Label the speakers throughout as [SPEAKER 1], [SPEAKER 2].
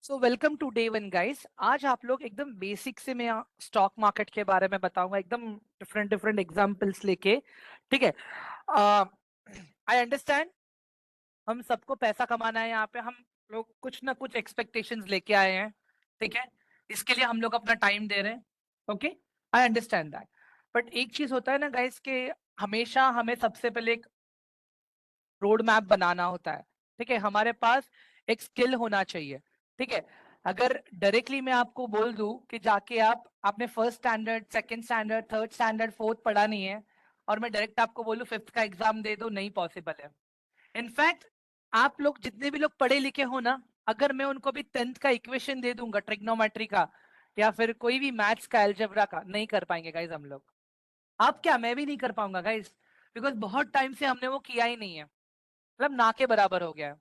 [SPEAKER 1] So welcome to day one guys. आज आप लोग एकदम बेसिक से मैं स्टॉक मार्केट के बारे में बताऊंगा, एकदम डिफरेंट डिफरेंट एग्जांपल्स लेके। ठीक है। आई अंडरस्टैंड, हम सबको पैसा कमाना है, यहाँ पे हम लोग कुछ ना कुछ एक्सपेक्टेशंस लेके आए हैं। ठीक है, इसके लिए हम लोग अपना टाइम दे रहे हैं। Okay, I understand that. But एक चीज होता है ना गाइस, के हमेशा हमें सबसे पहले एक रोड मैप बनाना होता है। ठीक है, हमारे पास एक स्किल होना चाहिए। ठीक है, अगर डायरेक्टली मैं आपको बोल दूं कि जाके आपने first standard, second standard, third standard, fourth पढ़ा नहीं है और मैं डायरेक्ट आपको बोलूं फिफ्थ का एग्जाम दे दो, नहीं पॉसिबल है। इनफैक्ट आप लोग जितने भी लोग पढ़े लिखे हो ना, अगर मैं उनको भी टेंथ का इक्वेशन दे दूंगा ट्रिग्नोमेट्री का या फिर कोई भी मैथ्स का, अलजेब्रा का, नहीं कर पाएंगे गाइज हम लोग। आप क्या, मैं भी नहीं कर पाऊंगा गाइज, बिकॉज बहुत टाइम से हमने वो किया ही नहीं है। मतलब ना के बराबर हो गया है।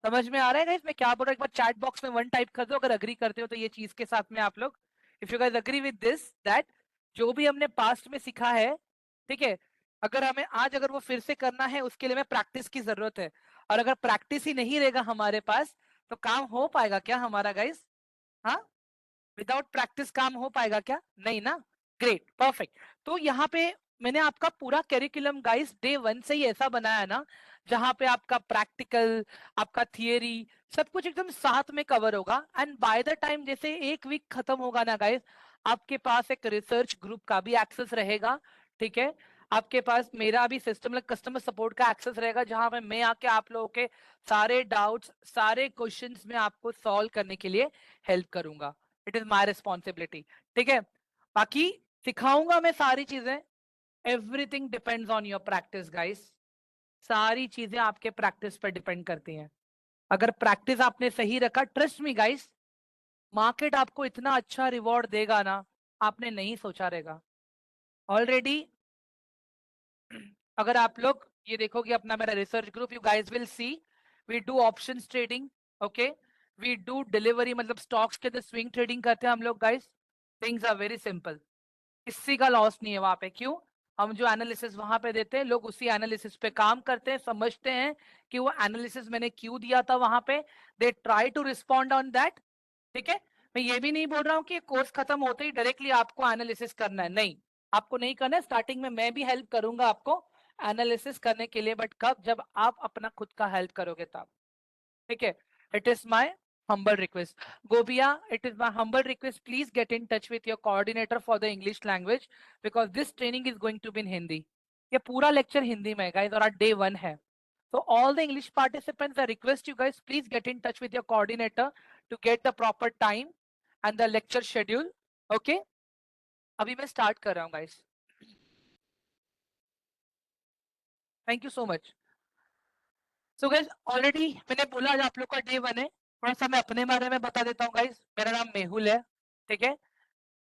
[SPEAKER 1] समझ में आ रहा है गाइस मैं क्या बोल रहा हूँ? एक बार चैट बॉक्स में वन टाइप कर दो अगर अग्री करते हो तो ये चीज के साथ में आप लोग। If you guys agree with this that जो भी हमने पास्ट में सीखा है, ठीक है, अगर हमें आज अगर वो फिर से करना है उसके लिए हमें प्रैक्टिस की जरूरत है। और अगर प्रैक्टिस ही नहीं रहेगा हमारे पास तो काम हो पाएगा क्या हमारा गाइस? हाँ, विदाउट प्रैक्टिस काम हो पाएगा क्या? नहीं ना। Great, perfect. तो यहाँ पे मैंने आपका पूरा करिकुलम गाइस डे वन से ही ऐसा बनाया ना, जहाँ पे आपका प्रैक्टिकल, आपका थियरी, सब कुछ एकदम साथ में कवर होगा। एंड बाय द टाइम जैसे एक वीक खत्म होगा ना गाइस, आपके पास एक रिसर्च ग्रुप का भी एक्सेस रहेगा। ठीक है, आपके पास मेरा भी सिस्टम कस्टमर सपोर्ट का एक्सेस रहेगा, जहां पे मैं आके आप लोगों के सारे डाउट्स, सारे क्वेश्चंस में आपको सॉल्व करने के लिए हेल्प करूंगा। It is my responsibility. ठीक है, बाकी सिखाऊंगा मैं सारी चीजें। Everything depends on your practice guys. सारी चीजें आपके प्रैक्टिस पर डिपेंड करती हैं। अगर प्रैक्टिस आपने सही रखा, ट्रस्ट मी गाइस, मार्केट आपको इतना अच्छा रिवॉर्ड देगा ना, आपने नहीं सोचा रहेगा। ऑलरेडी अगर आप लोग ये देखोगे अपना मेरा research group, you guys will see we do options trading. Okay, we do delivery, मतलब स्टॉक्स के अंदर स्विंग ट्रेडिंग करते हैं हम लोग guys. Things are very simple, किसी का लॉस नहीं है वहां पे। क्यों? हम जो एनालिसिस वहां पे देते हैं, लोग उसी एनालिसिस पे काम करते हैं, समझते हैं कि वो एनालिसिस मैंने क्यों दिया था वहां पे, they try to respond on that. ठीक है, मैं ये भी नहीं बोल रहा हूँ कि कोर्स खत्म होते ही डायरेक्टली आपको एनालिसिस करना है, नहीं, आपको नहीं करना है। स्टार्टिंग में मैं भी हेल्प करूंगा आपको एनालिसिस करने के लिए, बट कब? जब आप अपना खुद का हेल्प करोगे तब। ठीक है, it is my humble request. Gobia, it is my humble request. Please get in touch with your coordinator for the English language because this training is going to be in Hindi. ये पूरा lecture Hindi में है guys और आज day one है। So all the English participants, I request you guys, please get in touch with your coordinator to get the proper time and the lecture schedule. Okay? अभी मैं start कर रहा हूँ guys. Thank you so much. So guys, already मैंने बोला आज आप लोग का डे वन है। थोड़ा सा मैं अपने बारे में बता देता हूँ गाइस। मेरा नाम मेहुल है। ठीक है,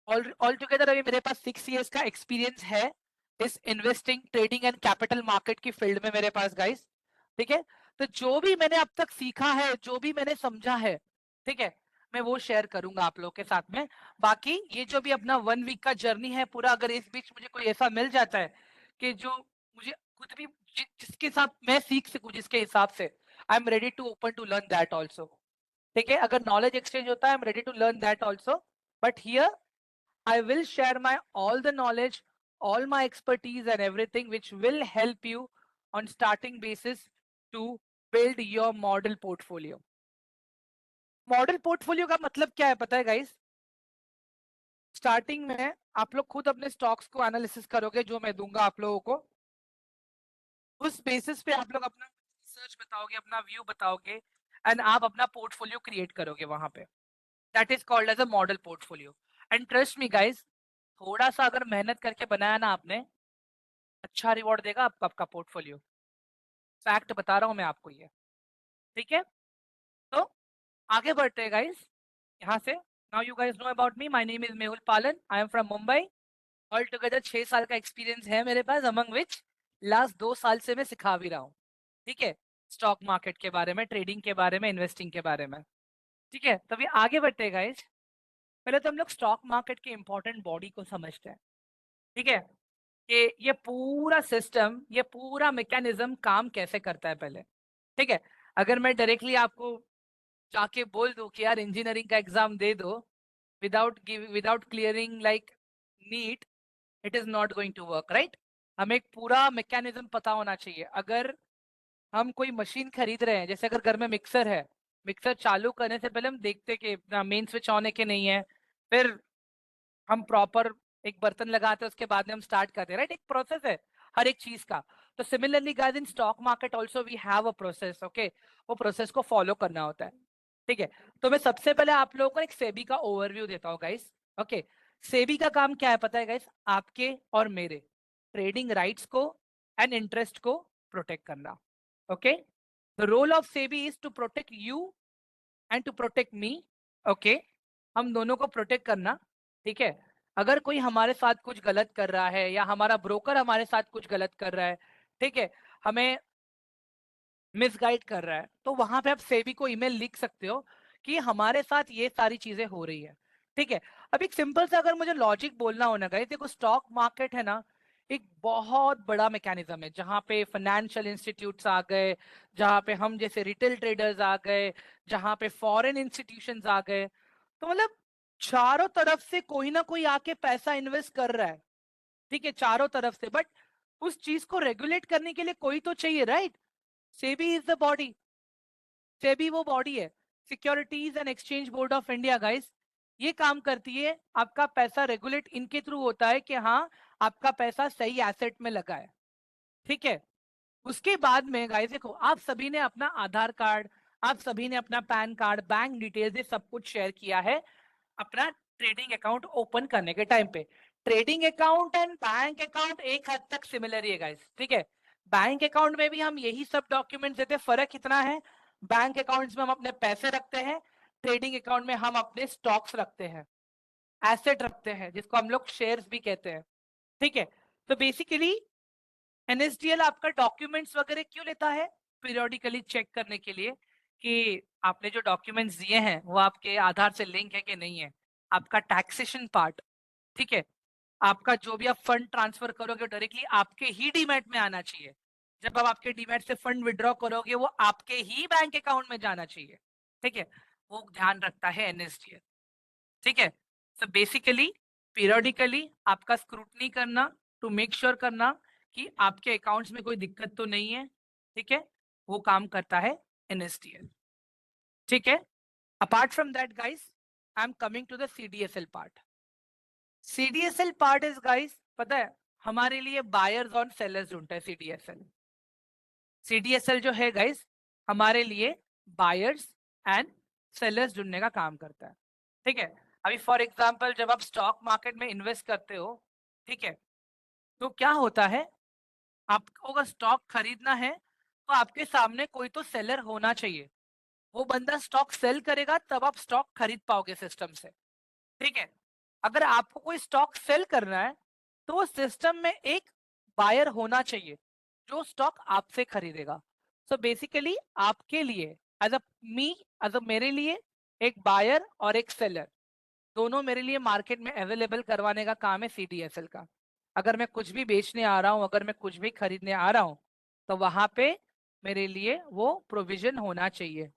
[SPEAKER 1] ऑल टुगेदर अभी मेरे पास 6 years का एक्सपीरियंस है इस investing, trading and capital market की फील्ड में मेरे पास गाइस। ठीक है, तो जो भी मैंने अब तक सीखा है, जो भी मैंने समझा है, ठीक है, मैं वो शेयर करूंगा आप लोगों के साथ में। बाकी ये जो भी अपना वन वीक का जर्नी है पूरा, अगर इस बीच मुझे कोई ऐसा मिल जाता है कि जो मुझे खुद भी जिसके साथ मैं सीख सकूं, जिसके हिसाब से, I am ready to open to learn that also. ठीक है, अगर नॉलेज एक्सचेंज होता है, I am ready to learn that also. But here I will share my all the knowledge, all my expertise and everything which will help you on starting basis to build your model portfolio. Model portfolio का मतलब क्या है पता है guys? Starting में आप लोग खुद अपने स्टॉक्स को एनालिसिस करोगे, जो मैं दूंगा आप लोगों को। उस बेसिस पे आप लोग अपना रिसर्च बताओगे, अपना व्यू बताओगे, एंड आप अपना पोर्टफोलियो क्रिएट करोगे वहां पे। That is called as a model portfolio. And trust me guys, थोड़ा सा अगर मेहनत करके बनाया ना आपने, अच्छा रिवॉर्ड देगा आपको आपका पोर्टफोलियो। फैक्ट बता रहा हूं मैं आपको ये। ठीक है, तो आगे बढ़ते हैं गाइस यहाँ से। Now you guys know about me, my name is Mehul Palan, I am from Mumbai. All together 6 साल का एक्सपीरियंस है मेरे पास, अमंग विच लास्ट 2 साल से मैं सिखा भी रहा हूँ। ठीक है, स्टॉक मार्केट के बारे में, ट्रेडिंग के बारे में, इन्वेस्टिंग के बारे में। ठीक है, तो अभी आगे बढ़ते हैं गाइस। पहले तो हम लोग स्टॉक मार्केट के इंपॉर्टेंट बॉडी को समझते हैं। ठीक है, कि ये पूरा सिस्टम, ये पूरा मैकेनिज्म काम कैसे करता है पहले। ठीक है, अगर मैं डायरेक्टली आपको जाके बोल दो कि यार इंजीनियरिंग का एग्जाम दे दो without clearing like NEET, it is not going to work, right? हमें एक पूरा मैकेनिज्म पता होना चाहिए। अगर हम कोई मशीन खरीद रहे हैं, जैसे अगर घर में मिक्सर है, मिक्सर चालू करने से पहले हम देखते कि मेन स्विच ऑन है कि नहीं है, फिर हम प्रॉपर एक बर्तन लगाते हैं, उसके बाद में हम स्टार्ट करते हैं, राइट? एक प्रोसेस है हर एक चीज का। तो similarly guys in stock market also we have a process, okay? वो प्रोसेस को फॉलो करना होता है, ठीक है? तो मैं सबसे पहले आप लोगों को एक सेबी का ओवरव्यू देता हूँ गाइस, ओके? सेबी का काम क्या है पता है गाइस? आपके और मेरे ट्रेडिंग राइट्स को एंड इंटरेस्ट को प्रोटेक्ट करना, ओके? The role of SEBI is to protect you and to protect me, okay? हम दोनों को प्रोटेक्ट करना, ठीक है? अगर कोई हमारे साथ कुछ गलत कर रहा है या हमारा ब्रोकर हमारे साथ कुछ गलत कर रहा है, ठीक है, हमें मिसगाइड कर रहा है, तो वहां पे आप सेबी को ईमेल लिख सकते हो कि हमारे साथ ये सारी चीजें हो रही है, ठीक है? अब एक सिंपल सा अगर मुझे लॉजिक बोलना हो ना गाइस, देखो स्टॉक मार्केट है ना, एक बहुत बड़ा मैकेनिज्म है जहां पे फाइनेंशियल इंस्टीट्यूट्स आ गए, जहां पे हम जैसे रिटेल ट्रेडर्स आ गए, जहां पे फॉरेन इंस्टीट्यूशंस आ गए। तो मतलब चारों तरफ से कोई ना कोई आके पैसा इन्वेस्ट कर रहा है, ठीक है, चारों तरफ से। बट उस चीज को रेगुलेट करने के लिए कोई तो चाहिए, right? SEBI is the body, SEBI वो बॉडी है, securities and exchange board of India guys. ये काम करती है, आपका पैसा रेगुलेट इनके थ्रू होता है कि हाँ आपका पैसा सही एसेट में लगा है, ठीक है? उसके बाद में गाइस देखो, आप सभी ने अपना आधार कार्ड, आप सभी ने अपना पैन कार्ड, बैंक डिटेल्स, ये सब कुछ शेयर किया है अपना ट्रेडिंग अकाउंट ओपन करने के टाइम पे। Trading account and bank account एक हद तक सिमिलर ही है गाइस, ठीक है? बैंक अकाउंट में भी हम यही सब डॉक्यूमेंट्स देते हैं, फर्क कितना है? बैंक अकाउंट्स में हम अपने पैसे रखते हैं, ट्रेडिंग अकाउंट में हम अपने स्टॉक्स रखते हैं, एसेट रखते हैं, जिसको हम लोग शेयर्स भी कहते हैं, ठीक है? तो बेसिकली एनएसडीएल आपका डॉक्यूमेंट्स वगैरह क्यों लेता है? पीरियोडिकली चेक करने के लिए कि आपने जो डॉक्यूमेंट्स दिए हैं वो आपके आधार से लिंक है कि नहीं है। आपका टैक्सेशन पार्ट, ठीक है, आपका जो भी आप फंड ट्रांसफर करोगे डायरेक्टली आपके ही डीमैट में आना चाहिए। जब आप आपके डीमैट से फंड विड्रॉ करोगे वो आपके ही बैंक अकाउंट में जाना चाहिए, ठीक है? वो ध्यान रखता है एनएसडीएल, ठीक है? सो बेसिकली पीरियोडिकली आपका स्क्रूटनी करना, टू मेक श्योर करना कि आपके अकाउंट्स में कोई दिक्कत तो नहीं है, ठीक है? वो काम करता है एनएसडीएल, ठीक है? Apart from that guys, I am coming to the CDSL part. CDSL part is guys, पता है, हमारे लिए बायर्स और सेलर्स ढूंढता है सीडीएसएल। सीडीएसएल जो है गाइस हमारे लिए बायर्स एंड सेलर्स ढूंढने का काम करता है, ठीक है? अभी फॉर एग्जांपल जब आप स्टॉक मार्केट में इन्वेस्ट करते हो, ठीक है, तो क्या होता है, आपको अगर स्टॉक खरीदना है तो आपके सामने कोई तो सेलर होना चाहिए। वो बंदा स्टॉक सेल करेगा तब आप स्टॉक खरीद पाओगे सिस्टम से, ठीक है? अगर आपको कोई स्टॉक सेल करना है तो वो सिस्टम में एक बायर होना चाहिए जो स्टॉक आपसे खरीदेगा। सो बेसिकली आपके लिए as a me as a मेरे लिए एक बायर और एक सेलर दोनों मेरे लिए मार्केट में अवेलेबल करवाने का काम है सीडीएसएल का। अगर मैं कुछ भी बेचने आ रहा हूं, अगर मैं कुछ भी खरीदने आ रहा हूं, तो वहां पे मेरे लिए वो प्रोविजन होना चाहिए,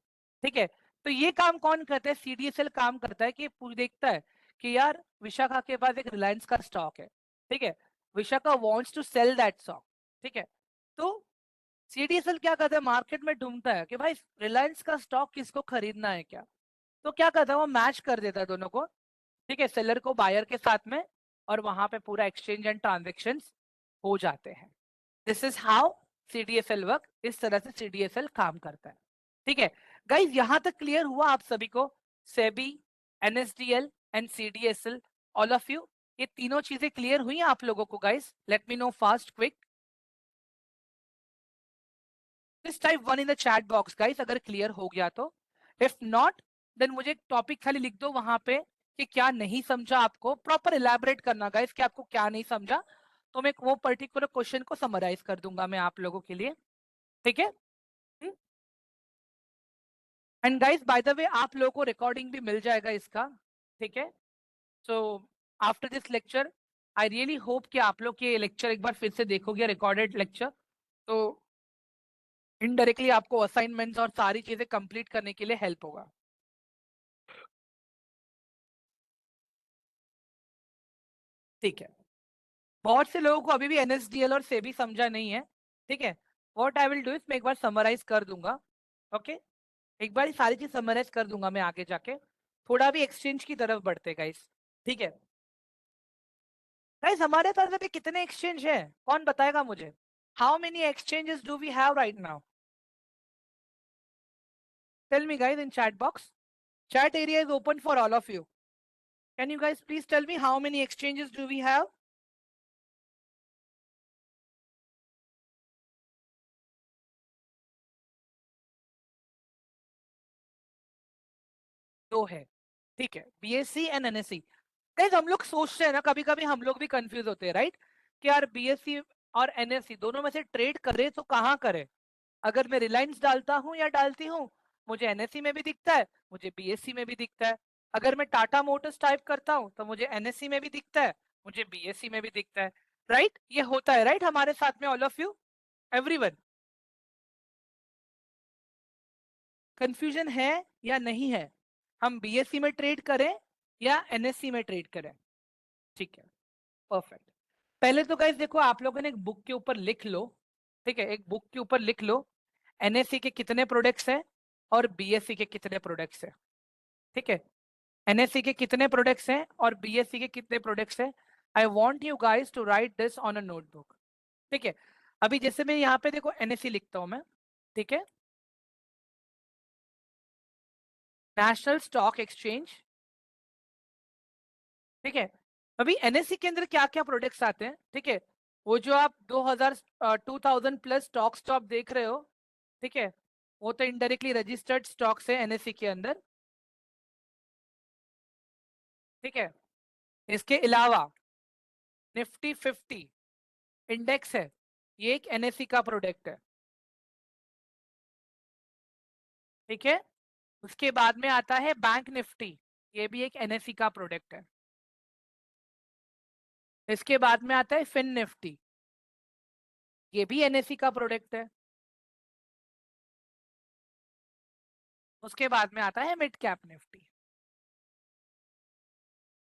[SPEAKER 1] ठीक है? तो ये काम कौन करता है? सीडीएसएल काम करता है कि देखता है कि यार विशाखा के पास एक रिलायंस का स्टॉक है, ठीक है, Vishakha wants to sell that stock, ठीक है? तो सीडीएसएल क्या करता है, मार्केट में ढूंढता है कि भाई रिलायंस का स्टॉक किसको खरीदना है क्या। तो क्या करता है, वो मैच कर देता है दोनों को, ठीक है, सेलर को बायर के साथ में, और वहां पे पूरा एक्सचेंज एंड ट्रांजेक्शन हो जाते हैं। This is how CDSL work, इस तरह से सीडीएसएल काम करता है, ठीक है? गाइज यहां तक क्लियर हुआ आप सभी को? SEBI, NSDL and CDSL, all of you, ये तीनों चीजें क्लियर हुई आप लोगों को? Guys let me know fast quick, please type 1 in the chat box guys अगर क्लियर हो गया तो। इफ नॉट देन मुझे एक टॉपिक खाली लिख दो वहां पे कि क्या नहीं समझा, आपको प्रॉपर इलैबोरेट करना गाइस कि आपको क्या नहीं समझा, तो मैं वो पर्टिकुलर क्वेश्चन को समराइज कर दूंगा मैं आप लोगों के लिए, ठीक है? And guys by the way आप लोगों को रिकॉर्डिंग भी मिल जाएगा इसका, ठीक है? So after this lecture I really hope कि आप लोग ये लेक्चर एक बार फिर से देखोगे, रिकॉर्डेड लेक्चर, तो इनडायरेक्टली आपको असाइनमेंट्स और सारी चीजें कंप्लीट करने के लिए हेल्प होगा। ठीक है, बहुत से लोगों को अभी भी एनएसडीएल और सेबी समझा नहीं है। ठीक है, what I will do is मैं एक बार समराइज कर दूंगा। ओके, एक बार ये सारी चीज समराइज कर दूंगा मैं आगे जाके। थोड़ा भी एक्सचेंज की तरफ बढ़ते गाइस। ठीक है गाइस, हमारे पास अभी कितने एक्सचेंज है, कौन बताएगा मुझे? How many exchanges do we have right now? Tell me guys in chat box. Chat area is open for all of you. Can you guys please tell me how many exchanges do we have? दो है। ठीक है, BSc and NSC. Guys हम लोग सोचते हैं ना, कभी कभी हम लोग भी कंफ्यूज होते हैं राइट, कि यार बीएससी और एनएससी दोनों में से ट्रेड करे तो कहाँ करे? अगर मैं रिलायंस डालता हूँ या डालती हूँ, मुझे एनएससी में भी दिखता है, मुझे बीएससी में भी दिखता है। अगर मैं टाटा मोटर्स टाइप करता हूँ तो मुझे एनएससी में भी दिखता है, मुझे बीएससी में भी दिखता है। राइट, ये होता है राइट हमारे साथ में, all of you, everyone. Confusion है या नहीं है? हम बीएससी में ट्रेड करें या एनएससी में ट्रेड करें? ठीक है, परफेक्ट। पहले तो गाइस देखो, आप लोगों ने एक बुक के ऊपर लिख लो। ठीक है, एक बुक के ऊपर लिख लो एनएससी के कितने प्रोडक्ट्स हैं और बीएससी के कितने प्रोडक्ट्स हैं। ठीक है, एनएससी के कितने प्रोडक्ट्स हैं और बीएससी के कितने प्रोडक्ट्स हैं। I want you guys to write this on a notebook. ठीक है, अभी जैसे मैं यहाँ पे देखो एनएससी लिखता हूं मैं। ठीक है, नेशनल स्टॉक एक्सचेंज। ठीक है, अभी एनएससी के अंदर क्या क्या प्रोडक्ट्स आते हैं? ठीक है, वो जो आप 2000 2000 प्लस स्टॉक्स जो आप देख रहे हो, ठीक है, वो तो इनडायरेक्टली रजिस्टर्ड स्टॉक्स है एनएससी के अंदर। ठीक है, इसके अलावा निफ्टी 50 इंडेक्स है, ये एक एनएससी का प्रोडक्ट है। ठीक है, उसके बाद में आता है बैंक निफ्टी, ये भी एक एनएससी का प्रोडक्ट है। इसके बाद में आता है फिन निफ्टी, ये भी एनएससी का प्रोडक्ट है। उसके बाद में आता है मिड कैप निफ्टी,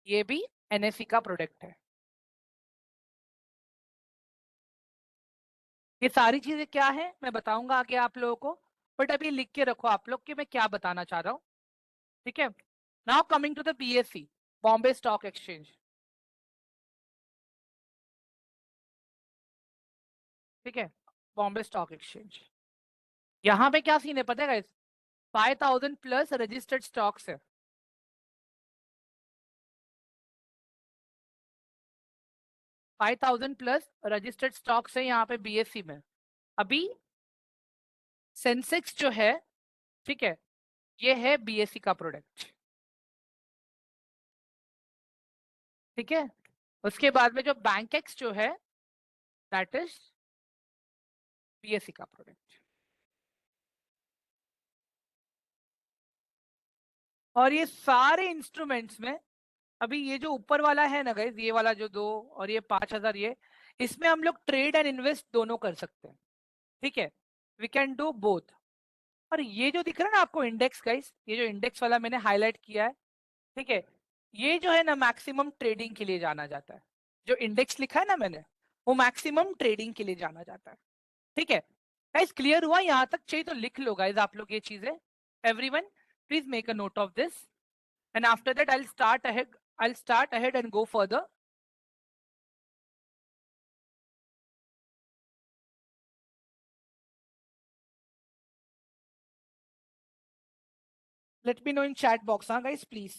[SPEAKER 1] ये भी एनएससी का प्रोडक्ट है। ये सारी चीजें क्या है मैं बताऊंगा आगे आप लोगों को, बट अभी लिख के रखो आप लोग कि मैं क्या बताना चाह रहा हूँ। ठीक है, now coming to the BSC, Bombay Stock Exchange. ठीक है, बॉम्बे स्टॉक एक्सचेंज, यहाँ पे क्या सीन है पता है? 5000 प्लस रजिस्टर्ड स्टॉक्स है। 5000 प्लस रजिस्टर्ड स्टॉक्स है यहाँ पे बीएससी में। अभी सेंसेक्स जो है, ठीक है, ये है बीएससी का प्रोडक्ट। ठीक है, उसके बाद में जो बैंकेक्स जो है, दैट इज बीएससी का प्रोडक्ट। और ये सारे इंस्ट्रूमेंट्स में, अभी ये जो ऊपर वाला है ना गाइस, ये वाला जो दो और ये 5000, ये इसमें हम लोग ट्रेड एंड इन्वेस्ट दोनों कर सकते हैं। ठीक है, वी कैन डू बोथ। और ये जो दिख रहा है ना आपको इंडेक्स गाइस, ये जो इंडेक्स वाला मैंने हाईलाइट किया है, ठीक है, ये जो है ना मैक्सिमम ट्रेडिंग के लिए जाना जाता है। जो इंडेक्स लिखा है ना मैंने, वो मैक्सिमम ट्रेडिंग के लिए जाना जाता है। ठीक है गाइस, क्लियर हुआ यहाँ तक? चाहिए तो लिख लो गाइस आप लोग ये चीजें। Everyone please make a note of this, and after that I'll start ahead and go further. Let me know in chat box, हाँ guys please।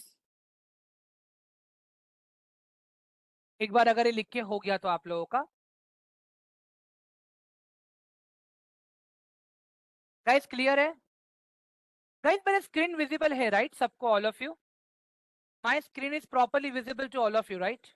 [SPEAKER 1] एक बार अगर ये लिख के हो गया तो आप लोगों का। गाइस क्लियर है? गाइस मेरा स्क्रीन विजिबल है राइट सबको, all of you? My screen is properly visible to all of you right?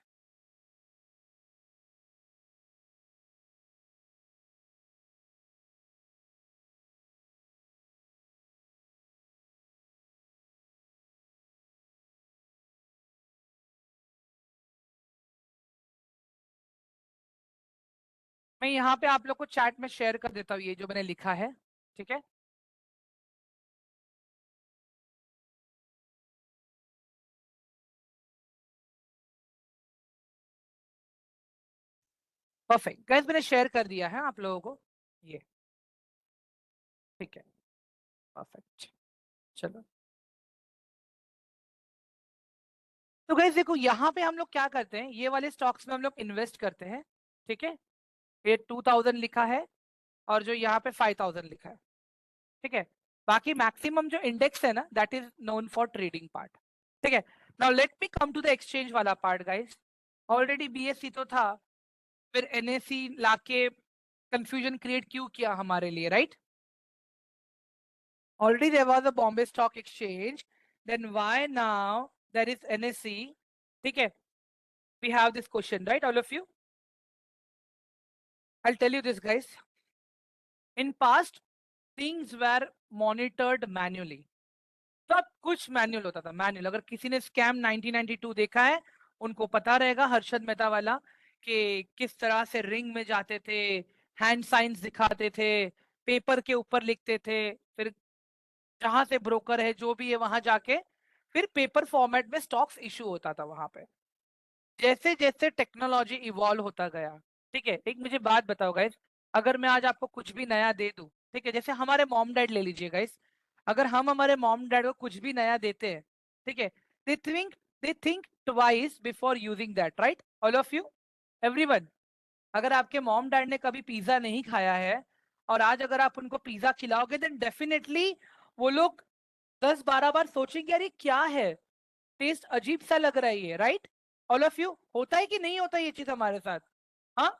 [SPEAKER 1] मैं यहाँ पे आप लोग को चैट में शेयर कर देता हूँ ये जो मैंने लिखा है। ठीक है, परफेक्ट गाइस, मैंने शेयर कर दिया है आप लोगों को ये। ठीक है, परफेक्ट। चलो, तो गाइस देखो यहाँ पे हम लोग क्या करते हैं, ये वाले स्टॉक्स में हम लोग इन्वेस्ट करते हैं। ठीक है, ये 2000 लिखा है और जो यहाँ पे 5000 लिखा है। ठीक है, बाकी मैक्सिमम जो इंडेक्स है ना, that is known for trading part. ठीक है, now let me come to the exchange वाला पार्ट गाइस। ऑलरेडी बीएससी तो था, फिर एनएससी लाके कंफ्यूजन क्रिएट क्यों किया हमारे लिए, right? Already there was a Bombay Stock Exchange, then why now there is NSE? Okay, we have this question, right, all of you? I'll tell you this, guys. In past, things were monitored manually. सब कुछ manual होता था, manual. अगर किसी ने scam 1992 देखा है, उनको पता रहेगा, हर्षद मेहता वाला, कि किस तरह से रिंग में जाते थे, हैंड साइंस दिखाते थे, पेपर के ऊपर लिखते थे, फिर जहां से ब्रोकर है जो भी है वहां जाके फिर पेपर फॉर्मेट में स्टॉक्स इशू होता था वहां पे। जैसे जैसे टेक्नोलॉजी इवॉल्व होता गया, ठीक है, एक मुझे बात बताओ गाइस, अगर मैं आज आपको कुछ भी नया दे दूं, ठीक है, जैसे हमारे मॉम डैड ले लीजिए गाइस, अगर हम हमारे मॉम डैड को कुछ भी नया देते हैं, ठीक है, they think they think twice before using that, right, all of you, everyone. अगर आपके मॉम डैड ने कभी पिज्जा नहीं खाया है और आज अगर आप उनको पिज्जा खिलाओगे, देन डेफिनेटली वो लोग 10-12 बार सोचेंगे, यार ये क्या है, टेस्ट अजीब सा लग रहा है ये, राइट? ऑल ऑफ यू, होता है कि नहीं होता ये चीज हमारे साथ? हाँ,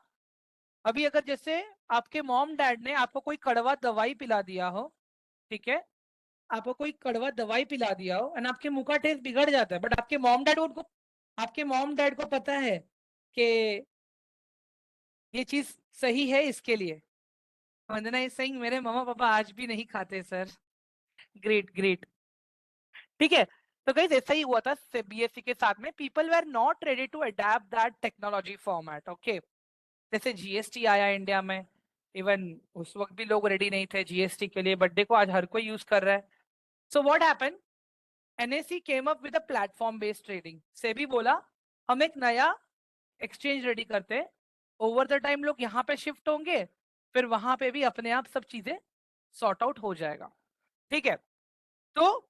[SPEAKER 1] अभी अगर जैसे आपके मॉम डैड ने आपको कोई कड़वा दवाई पिला दिया हो, ठीक है, आपको कोई कड़वा दवाई पिला दिया हो एंड आपके मुंह का टेस्ट बिगड़ जाता है, बट आपके मॉम डैड को पता है कि ये चीज सही है इसके लिए। वंदना इज सेइंग मेरे मम्मा पापा आज भी नहीं खाते सर। Great great. ठीक है, तो गाइस ऐसा ही हुआ था बीएससी के साथ में, people were not ready to adept that technology format. Okay, जैसे जीएसटी आया इंडिया में, इवन उस वक्त भी लोग रेडी नहीं थे जीएसटी के लिए, बट देखो आज हर कोई यूज कर रहा है। So what happened, NSC came up with a platform based trading. SEBI बोला हम एक नया एक्सचेंज रेडी करते हैं, ओवर द टाइम लोग यहाँ पे शिफ्ट होंगे, फिर वहां पे भी अपने आप सब चीजें सॉर्ट आउट हो जाएगा। ठीक है, तो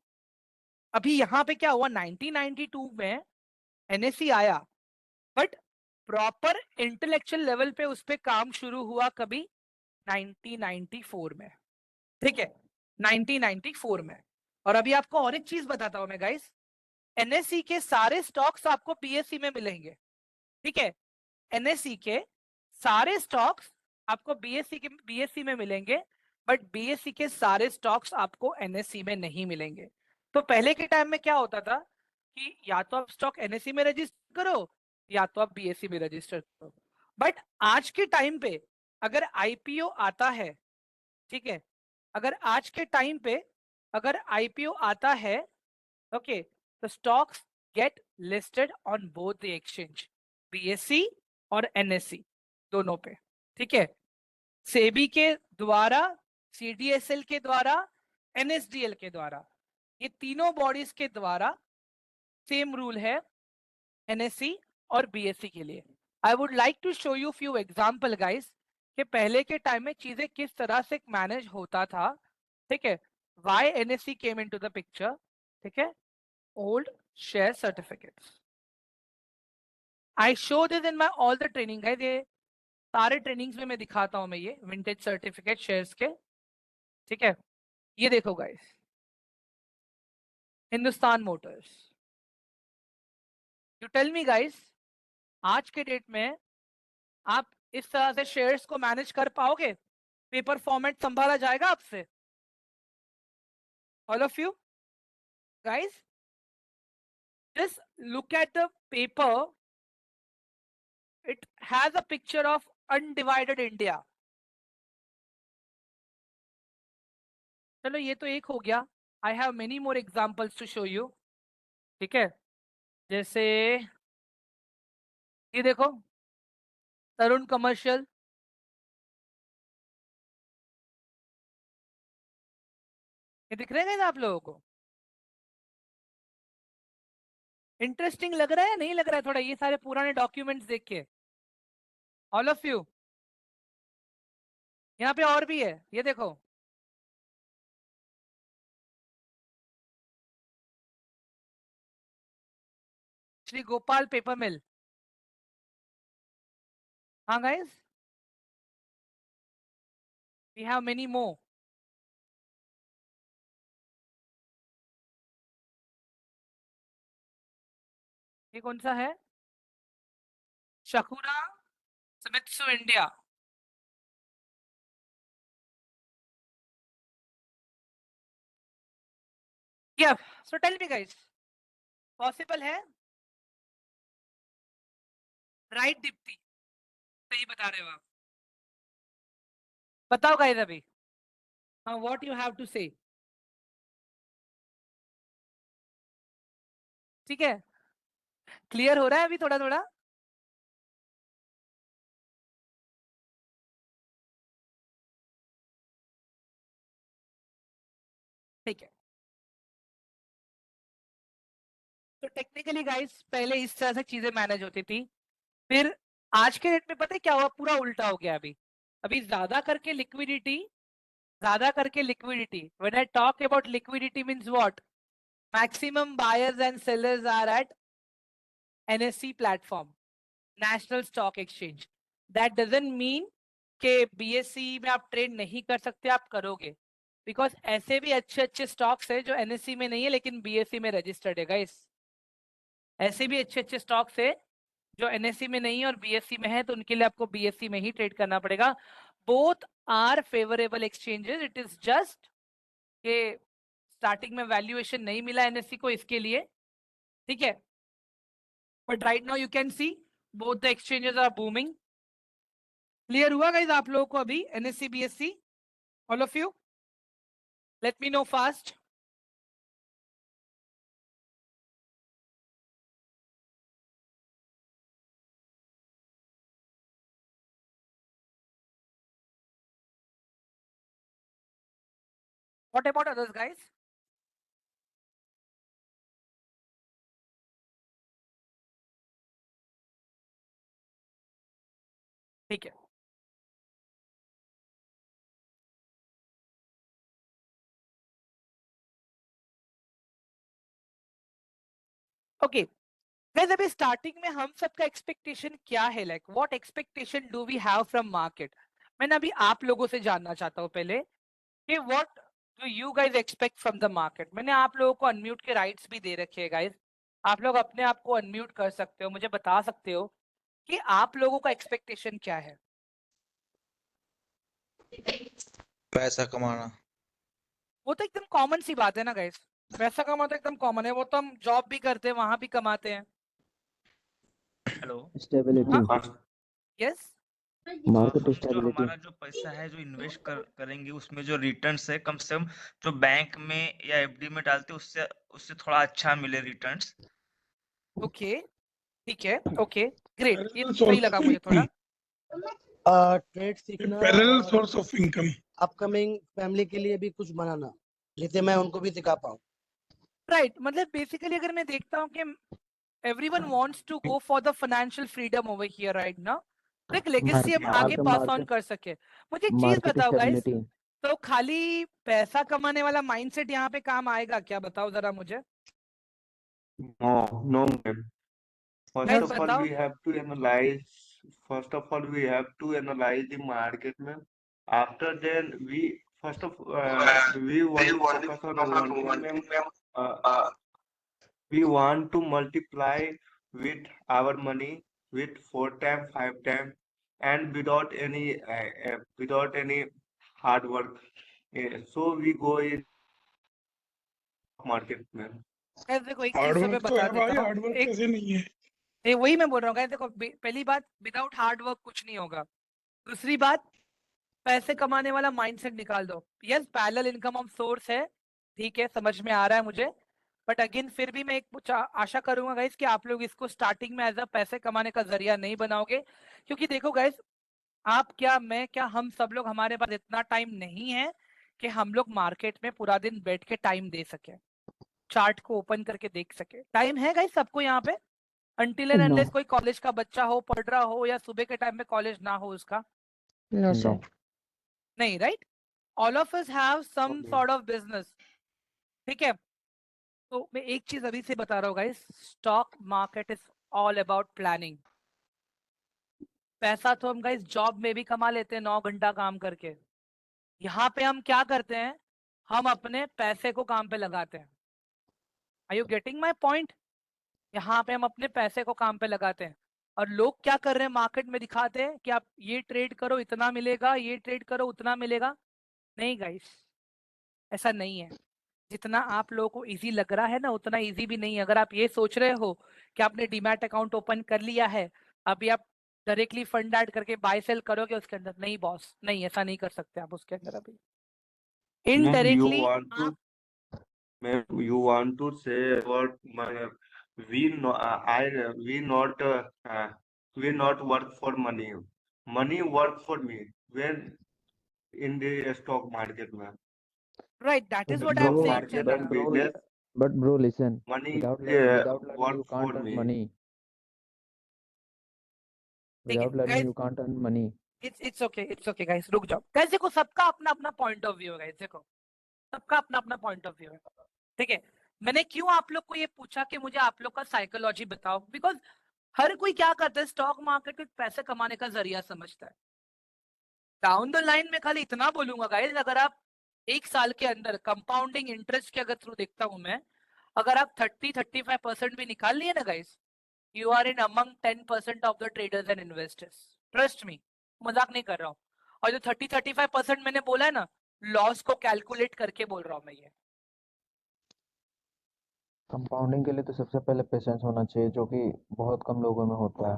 [SPEAKER 1] अभी यहाँ पे क्या हुआ, 1992 में एनएससी आया, बट प्रॉपर इंटेलेक्चुअल लेवल पे उस पे काम शुरू हुआ कभी 1994 में। ठीक है, 1994 में। और अभी आपको और एक चीज बताता हूं मैं गाइस, एनएससी के सारे स्टॉक्स आपको बीएससी में मिलेंगे। ठीक है, एनएससी के सारे स्टॉक्स आपको बीएससी में मिलेंगे, बट बीएससी के सारे स्टॉक्स आपको एनएससी में नहीं मिलेंगे। तो पहले के टाइम में क्या होता था कि या तो आप स्टॉक एनएससी में रजिस्टर करो या तो आप बीएससी में रजिस्टर करो। बट आज के टाइम पे अगर आईपीओ आता है, ठीक है, अगर आज के टाइम पे अगर आईपीओ आता है, ओके, तो stocks get listed on both the exchange, BSc और एनएससी दोनों पे। ठीक है, सेबी के द्वारा, सीडीएसएल के द्वारा, एनएसडीएल के द्वारा, ये तीनों बॉडीज के द्वारा सेम रूल है एनएससी और बीएससी के लिए। I would like to show you few example guys, कि पहले के टाइम में चीजें किस तरह से मैनेज होता था। ठीक है, why NSC came into the picture. ठीक है, old share certificates, I show this in my all the training guys, ये सारे ट्रेनिंग्स में मैं दिखाता हूं मैं ये विंटेज सर्टिफिकेट शेयर्स के। ठीक है, ये देखो guys, Hindustan Motors, you tell me guys, आज के डेट में आप इस तरह से शेयर्स को मैनेज कर पाओगे? पेपर फॉर्मेट संभाला जाएगा आपसे? All of you guys, just look at the paper, it has a picture of undivided India. चलो ये तो एक हो गया, I have many more examples to show you. ठीक है, जैसे ये देखो, तरुण कमर्शियल, ये दिख रहे हैं ना आप लोगों को? इंटरेस्टिंग लग रहा है या नहीं लग रहा है थोड़ा ये सारे पुराने डॉक्यूमेंट्स देख के? ऑल ऑफ यू यहाँ पे और भी है, ये देखो, श्री गोपाल पेपर मिल। हाँ guys, we have many more. ये कौन सा है? शकुरा स्मित्सु India. Yeah, so tell me guys, possible है? राइट दीप्ति, सही बता रहे हो आप। बताओ गाइस अभी, हाँ, व्हाट यू हैव टू से। ठीक है, क्लियर हो रहा है अभी थोड़ा थोड़ा? ठीक है, तो टेक्निकली गाइस पहले इस तरह से चीजें मैनेज होती थी, फिर आज के डेट में पता है क्या हुआ, पूरा उल्टा हो गया अभी। अभी ज्यादा करके liquidity, when I talk about liquidity means what, maximum buyers and sellers are at NSC platform, National Stock Exchange. That doesn't mean कि बीएससी में आप ट्रेड नहीं कर सकते, आप करोगे, बिकॉज ऐसे भी अच्छे अच्छे स्टॉक्स है जो एनएससी में नहीं है लेकिन बीएससी में रजिस्टर्ड है गाइस। ऐसे भी अच्छे अच्छे स्टॉक्स है जो एनएससी में नहीं है और बीएससी में है, तो उनके लिए आपको बीएससी में ही ट्रेड करना पड़ेगा। Both are favourable exchanges, it is just के स्टार्टिंग में वैल्यूएशन नहीं मिला एनएससी को इसके लिए, ठीक है, but right now you can see both the exchanges are booming. Clear हुआ गाइस आप लोगों को अभी NSC BSC, all of you? Let me know fast. What about others guys? ठीक है, ओके गाइस, अभी स्टार्टिंग में हम सबका एक्सपेक्टेशन क्या है, like what expectation do we have from market? मैंने अभी आप लोगों से जानना चाहता हूँ पहले कि what do you guys expect from the market. मैंने आप लोगों को अनम्यूट के राइट्स भी दे रखे हैं गाइस, आप लोग अपने आप को अनम्यूट कर सकते हो, मुझे बता सकते हो कि आप लोगों का एक्सपेक्टेशन क्या है।
[SPEAKER 2] पैसा कमाना।
[SPEAKER 1] वो तो एकदम कॉमन सी बात है ना गाइस, पैसा कमाना तो एकदम कॉमन है, वो तो हम जॉब भी करते हैं, वहां भी कमाते हैं।
[SPEAKER 3] हेलो।
[SPEAKER 4] स्टेबिलिटी,
[SPEAKER 1] यस,
[SPEAKER 4] मार्केट
[SPEAKER 3] हम जो
[SPEAKER 4] स्टेबिलिटी।
[SPEAKER 3] हमारा जो पैसा है जो इन्वेस्ट करेंगे उसमें जो रिटर्न्स है कम से कम जो बैंक में या एफडी में डालते हैं उससे उससे थोड़ा अच्छा मिले रिटर्न्स।
[SPEAKER 1] ओके, ठीक है, ओके, ग्रेट, ये
[SPEAKER 5] पैरेलल
[SPEAKER 1] सही
[SPEAKER 5] सोर्स
[SPEAKER 1] लगा
[SPEAKER 5] ऑफ
[SPEAKER 1] मुझे थोड़ा।
[SPEAKER 5] इनकम,
[SPEAKER 6] ट्रेड सीखना
[SPEAKER 5] पैरेलल
[SPEAKER 6] और
[SPEAKER 5] source of income.
[SPEAKER 6] Upcoming family के लिए भी कुछ बनाना, जिससे मैं उनको भी सिखा पाऊँ।
[SPEAKER 1] राइट, मतलब बेसिकली अगर मैं देखता हूँ कि everyone wants to go for the financial freedom over here right now, तो एक लेगेसी हम आगे पास ऑन कर सके। मुझे एक चीज
[SPEAKER 4] मार्केट
[SPEAKER 1] बताओ गाइस,
[SPEAKER 4] स्टेबिलिटी।
[SPEAKER 1] तो खाली पैसा कमाने वाला माइंडसेट यहाँ पे काम आएगा क्या, बताओ जरा मुझे
[SPEAKER 7] No, no, ma'am. First
[SPEAKER 1] guys,
[SPEAKER 7] of all,
[SPEAKER 1] बताओ।
[SPEAKER 7] we have to analyze. First of all, we have to analyze the market, ma'am. After then, we only focus on one thing, ma'am. Uh, we want to multiply with our money with 4 times, 5 times, and without any hard work. So we go in market, ma'am.
[SPEAKER 1] Guys देखो, एक चीज
[SPEAKER 5] hard
[SPEAKER 1] तो मैं
[SPEAKER 5] work तो
[SPEAKER 1] बता
[SPEAKER 5] है
[SPEAKER 1] देता
[SPEAKER 5] भाई,
[SPEAKER 1] हूँ,
[SPEAKER 5] हार्ड वर्क
[SPEAKER 1] एक
[SPEAKER 5] कैसे नहीं है?
[SPEAKER 1] वही मैं बोल रहा हूँ गाइस, देखो पहली बात, विदाउट हार्ड वर्क कुछ नहीं होगा। दूसरी बात, पैसे कमाने वाला माइंडसेट निकाल दो। Yes, parallel income of source है, ठीक है, समझ में आ रहा है मुझे, बट अगेन फिर भी मैं एक कुछ आशा करूंगा गाइस कि आप लोग इसको स्टार्टिंग में एज अ पैसे कमाने का जरिया नहीं बनाओगे, क्योंकि देखो गाइस, आप क्या, मैं क्या, हम सब लोग, हमारे पास इतना टाइम नहीं है कि हम लोग मार्केट में पूरा दिन बैठ के टाइम दे सके, चार्ट को ओपन करके देख सके। टाइम है गाइस सबको यहाँ पे, अनटिल एंड
[SPEAKER 4] नो,
[SPEAKER 1] अनलेस कोई कॉलेज का बच्चा हो, पढ़ रहा हो, या सुबह के टाइम में कॉलेज ना हो उसका।
[SPEAKER 4] No
[SPEAKER 6] sir.
[SPEAKER 1] नहीं, right? All of us have some
[SPEAKER 7] Okay.
[SPEAKER 1] Sort of business, ठीक है? तो मैं एक चीज अभी से बता रहा हूँ guys, stock market is all about planning. पैसा तो हम गाइस जॉब में भी कमा लेते हैं 9 घंटा काम करके। यहाँ पे हम क्या करते हैं, हम अपने पैसे को काम पे लगाते हैं। Are you getting my point? यहाँ पे हम अपने पैसे को काम पे लगाते हैं, और लोग क्या कर रहे हैं, मार्केट में दिखाते हैं कि आप ये ट्रेड करो इतना मिलेगा, ये ट्रेड करो उतना मिलेगा। नहीं गाइस, ऐसा नहीं है। जितना आप लोगों को इजी लग रहा है ना, उतना इजी भी नहीं है। अगर आप ये सोच रहे हो कि आपने डीमैट अकाउंट ओपन कर लिया है, अभी आप डायरेक्टली फंड ऐड करके बाय सेल करोगे उसके अंदर, नहीं बॉस, नहीं, ऐसा नहीं कर सकते आप उसके अंदर। अभी
[SPEAKER 7] Ma'am,
[SPEAKER 1] इनडायरेक्टली आप
[SPEAKER 7] ma'am, you want to say about my, we not work for money. Money work for me when in the stock market, ma'am.
[SPEAKER 1] Right, that is what I am
[SPEAKER 7] Stock
[SPEAKER 4] Bro,
[SPEAKER 1] saying
[SPEAKER 7] market
[SPEAKER 4] but
[SPEAKER 7] and
[SPEAKER 4] bro,
[SPEAKER 7] business,
[SPEAKER 4] but bro, listen.
[SPEAKER 7] money
[SPEAKER 4] Without learning,
[SPEAKER 7] work
[SPEAKER 4] you
[SPEAKER 7] for
[SPEAKER 4] can't earn
[SPEAKER 7] me.
[SPEAKER 4] money.
[SPEAKER 1] ठीक है
[SPEAKER 4] Without learning,
[SPEAKER 1] guys,
[SPEAKER 4] you can't earn money.
[SPEAKER 1] It's okay guys, रुक जाओ guys. देखो, सबका अपना अपना point of view है guys, देखो सबका अपना अपना पॉइंट ऑफ व्यू है, ठीक है? मैंने क्यों आप लोग को ये पूछा कि मुझे आप लोग का साइकोलॉजी बताओ, बिकॉज हर कोई क्या करता है, स्टॉक मार्केट को पैसे कमाने का जरिया समझता है। डाउन द लाइन में खाली इतना बोलूंगा गाइस, अगर आप एक साल के अंदर कंपाउंडिंग इंटरेस्ट के अगर थ्रू देखता हूं मैं, अगर आप 30-35% भी निकाल लिए ना guys, you are in among 10% of the traders and investors. Trust me, मजाक नहीं कर रहा हूँ। और जो 30-35% मैंने बोला है ना, लॉस को कैलकुलेट करके बोल रहा हूँ मैं ये।
[SPEAKER 4] कंपाउंडिंग के लिए तो सबसे पहले पेशेंस होना चाहिए, जो कि बहुत कम लोगों में होता है।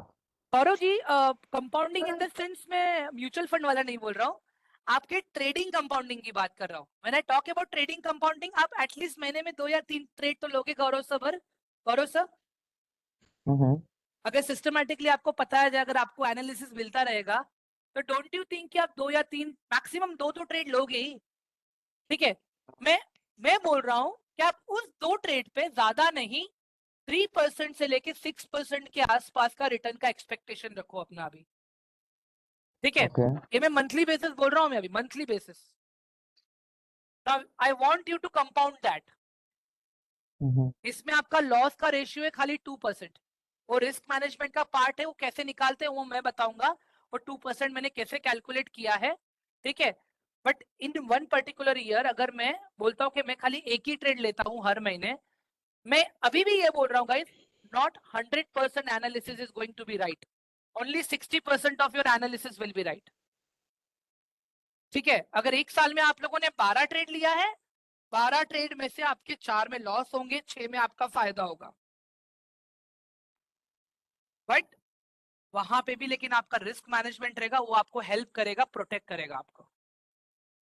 [SPEAKER 1] Gaurav ji, compounding in the sense में म्यूचुअल फंड वाला नहीं बोल रहा हूँ, आपके ट्रेडिंग कंपाउंडिंग की बात कर रहा हूँ। मैंने टॉक अबाउट ट्रेडिंग कंपाउंडिंग, आप एटलीस्ट महीने में 2 या 3 ट्रेड तो लोगे गौरव सर। गौरव सर, अगर सिस्टमैटिकली आपको पता है, अगर आपको एनालिसिस मिलता रहेगा, तो डोंट यू थिंक कि आप 2 या 3, मैक्सिमम 2 तो ट्रेड लोगे ही, ठीक है? मैं बोल रहा हूँ कि आप उस 2 ट्रेड पे ज्यादा नहीं, 3% से लेके 6% के आसपास का रिटर्न का एक्सपेक्टेशन रखो अपना अभी, ठीक है?
[SPEAKER 4] ओके।
[SPEAKER 1] ये मैं मंथली बेसिस बोल रहा हूँ, मैं अभी monthly basis. I want you to compound that. इसमें आपका लॉस का रेशियो है खाली 2%, वो रिस्क मैनेजमेंट का पार्ट है, वो कैसे निकालते हैं वो मैं बताऊंगा, और 2% मैंने कैसे कैलकुलेट किया है, ठीक है? But in one particular year अगर मैं बोलता हूँ कि मैं खाली एक ही ट्रेड लेता हूँ हर महीने, मैं अभी भी ये बोल रहा हूँ guys, not 100% analysis is going to be right, only 60% of your analysis will be right, ठीक है? अगर एक साल में आप लोगों ने 12 ट्रेड लिया है, 12 ट्रेड में से आपके 4 में लॉस होंगे, 6 में आपका फायदा होगा, बट वहां पे भी लेकिन आपका रिस्क मैनेजमेंट रहेगा, वो आपको हेल्प करेगा, प्रोटेक्ट करेगा आपको।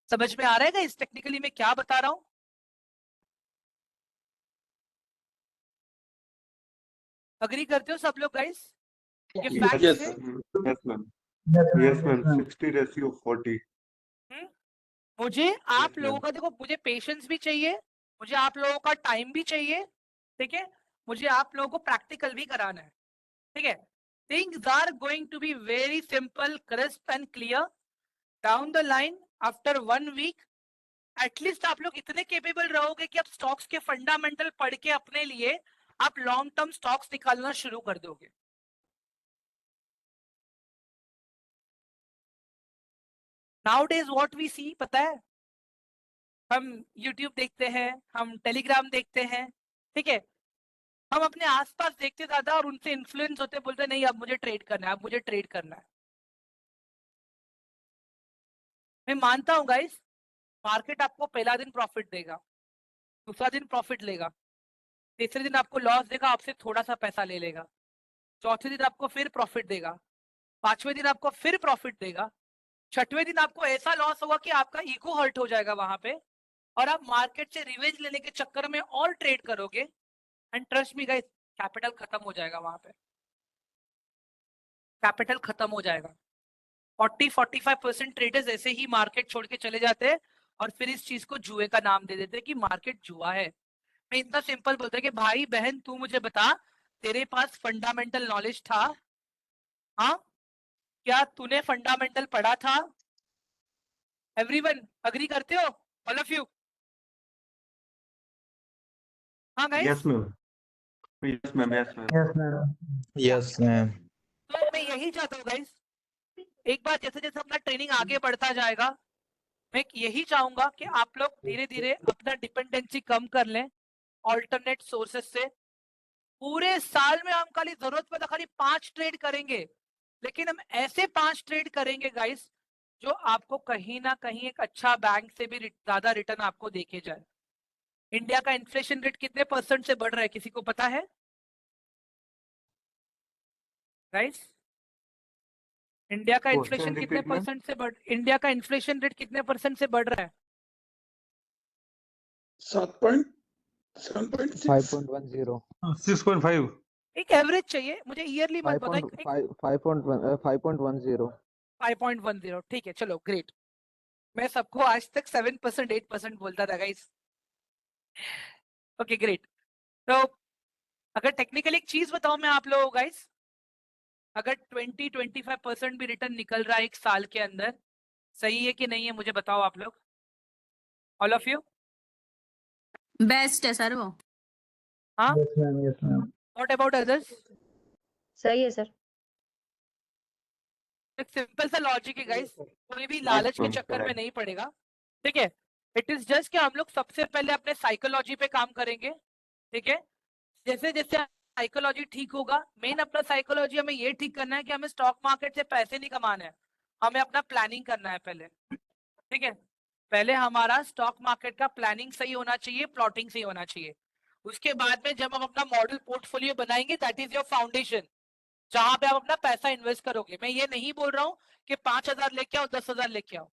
[SPEAKER 1] समझ में आ रहेगा इस टेक्निकली मैं क्या बता रहा हूं? अग्री करते हो सब लोग गाइस? ये फैक्ट
[SPEAKER 7] Yes,
[SPEAKER 1] है।
[SPEAKER 7] yes, ma'am. Yes, ma'am. 60/40.
[SPEAKER 1] मुझे आप
[SPEAKER 7] Yes,
[SPEAKER 1] लोगों
[SPEAKER 7] ma'am.
[SPEAKER 1] का, देखो मुझे पेशेंस भी चाहिए, मुझे आप लोगों का टाइम भी चाहिए, ठीक है? मुझे आप लोगों को प्रैक्टिकल भी कराना है, ठीक है? Things are going to be very simple, crisp and clear down the line. After 1 week at least आप लोग इतने केपेबल रहोगे कि आप स्टॉक्स के फंडामेंटल पढ़ के अपने लिए आप लॉन्ग टर्म स्टॉक्स निकालना शुरू कर दोगे। नाउडेज व्हाट वी सी, पता है, हम YouTube देखते हैं, हम टेलीग्राम देखते हैं, ठीक है? हम अपने आसपास देखते ज्यादा और उनसे इन्फ्लुएंस होते, बोलते नहीं अब मुझे ट्रेड करना है, अब मुझे ट्रेड करना है। मैं मानता हूं गाइस, मार्केट आपको पहला दिन प्रॉफिट देगा, दूसरा दिन प्रॉफिट लेगा, तीसरे दिन आपको लॉस देगा, आपसे थोड़ा सा पैसा ले लेगा, चौथे दिन आपको फिर प्रॉफिट देगा, पांचवें दिन आपको फिर प्रॉफिट देगा, छठवें दिन आपको ऐसा लॉस होगा कि आपका ईगो हर्ट हो जाएगा वहां पे, और आप मार्केट से रिवेंज लेने के चक्कर में और ट्रेड करोगे, and trust me guys, capital खत्म हो जाएगा वहां पे, कैपिटल खत्म हो जाएगा। 40-45% ट्रेडर्स ऐसे ही मार्केट छोड़ के चले जाते हैं, और फिर इस चीज को जुए का नाम दे देते हैं कि मार्केट जुआ है। मैं इतना सिंपल बोलता है कि भाई बहन तू मुझे बता, तेरे पास फंडामेंटल नॉलेज था? हाँ, क्या तूने फंडामेंटल पढ़ा था? एवरीवन अग्री करते हो? All of you? हाँ guys,
[SPEAKER 7] Yes, ma'am. Yes, ma'am. Yes, ma'am.
[SPEAKER 5] Yes, madam.
[SPEAKER 2] Yes ma'am.
[SPEAKER 1] तो मैं यही चाहता हूँ गाइस, एक बार जैसे जैसे अपना ट्रेनिंग आगे बढ़ता जाएगा, मैं यही चाहूंगा कि आप लोग धीरे धीरे अपना डिपेंडेंसी कम कर लें ऑल्टरनेट सोर्सेस से। पूरे साल में हम खाली जरूरत पड़ा खाली 5 ट्रेड करेंगे, लेकिन हम ऐसे 5 ट्रेड करेंगे गाइस जो आपको कहीं ना कहीं एक अच्छा बैंक से भी ज्यादा रिटर्न आपको देके जाए। इंडिया का इन्फ्लेशन रेट कितने % से बढ़ रहा है, किसी को पता है गाइस? इंडिया का इन्फ्लेशन
[SPEAKER 7] Question
[SPEAKER 1] कितने
[SPEAKER 7] repeat, ma'am.
[SPEAKER 1] % से बढ़ इंडिया का इन्फ्लेशन रेट कितने % से बढ़ रहा है?
[SPEAKER 8] 7.7.6
[SPEAKER 4] 5.10
[SPEAKER 8] 6.5
[SPEAKER 1] एक एवरेज चाहिए मुझे, ईयरली मत बताओ।
[SPEAKER 4] 5.10
[SPEAKER 1] 5.10 ठीक है, चलो ग्रेट। मैं सबको आज तक 7% 8% बोलता था गाइस। Okay great. तो अगर टेक्निकली एक चीज बताऊं मैं आप लोगों को गाइस, अगर 20-25% भी रिटर्न निकल रहा है एक साल के अंदर, सही है कि नहीं है मुझे बताओ आप लोग, ऑल ऑफ यू?
[SPEAKER 9] बेस्ट है सर वो।
[SPEAKER 1] हाँ,
[SPEAKER 5] Yes, ma'am. Yes, ma'am.
[SPEAKER 1] What about others?
[SPEAKER 10] सही है सर।
[SPEAKER 1] एक सिंपल सा लॉजिक है गाइस, कोई भी
[SPEAKER 7] Yes,
[SPEAKER 1] लालच के
[SPEAKER 7] ma'am.
[SPEAKER 1] चक्कर में
[SPEAKER 7] Correct.
[SPEAKER 1] नहीं पड़ेगा, ठीक है? इट इज जस्ट कि हम लोग सबसे पहले अपने साइकोलॉजी पे काम करेंगे, ठीक है? जैसे जैसे साइकोलॉजी ठीक होगा, मेन अपना साइकोलॉजी हमें ये ठीक करना है कि हमें स्टॉक मार्केट से पैसे नहीं कमाने हैं, हमें अपना प्लानिंग करना है पहले, ठीक है? पहले हमारा स्टॉक मार्केट का प्लानिंग सही होना चाहिए, प्लॉटिंग सही होना चाहिए। उसके बाद में जब हम अपना मॉडल पोर्टफोलियो बनाएंगे, दैट इज योर फाउंडेशन, जहां पे आप अपना पैसा इन्वेस्ट करोगे। मैं ये नहीं बोल रहा हूँ कि 5,000 लेके आओ, 10,000 लेके आओ।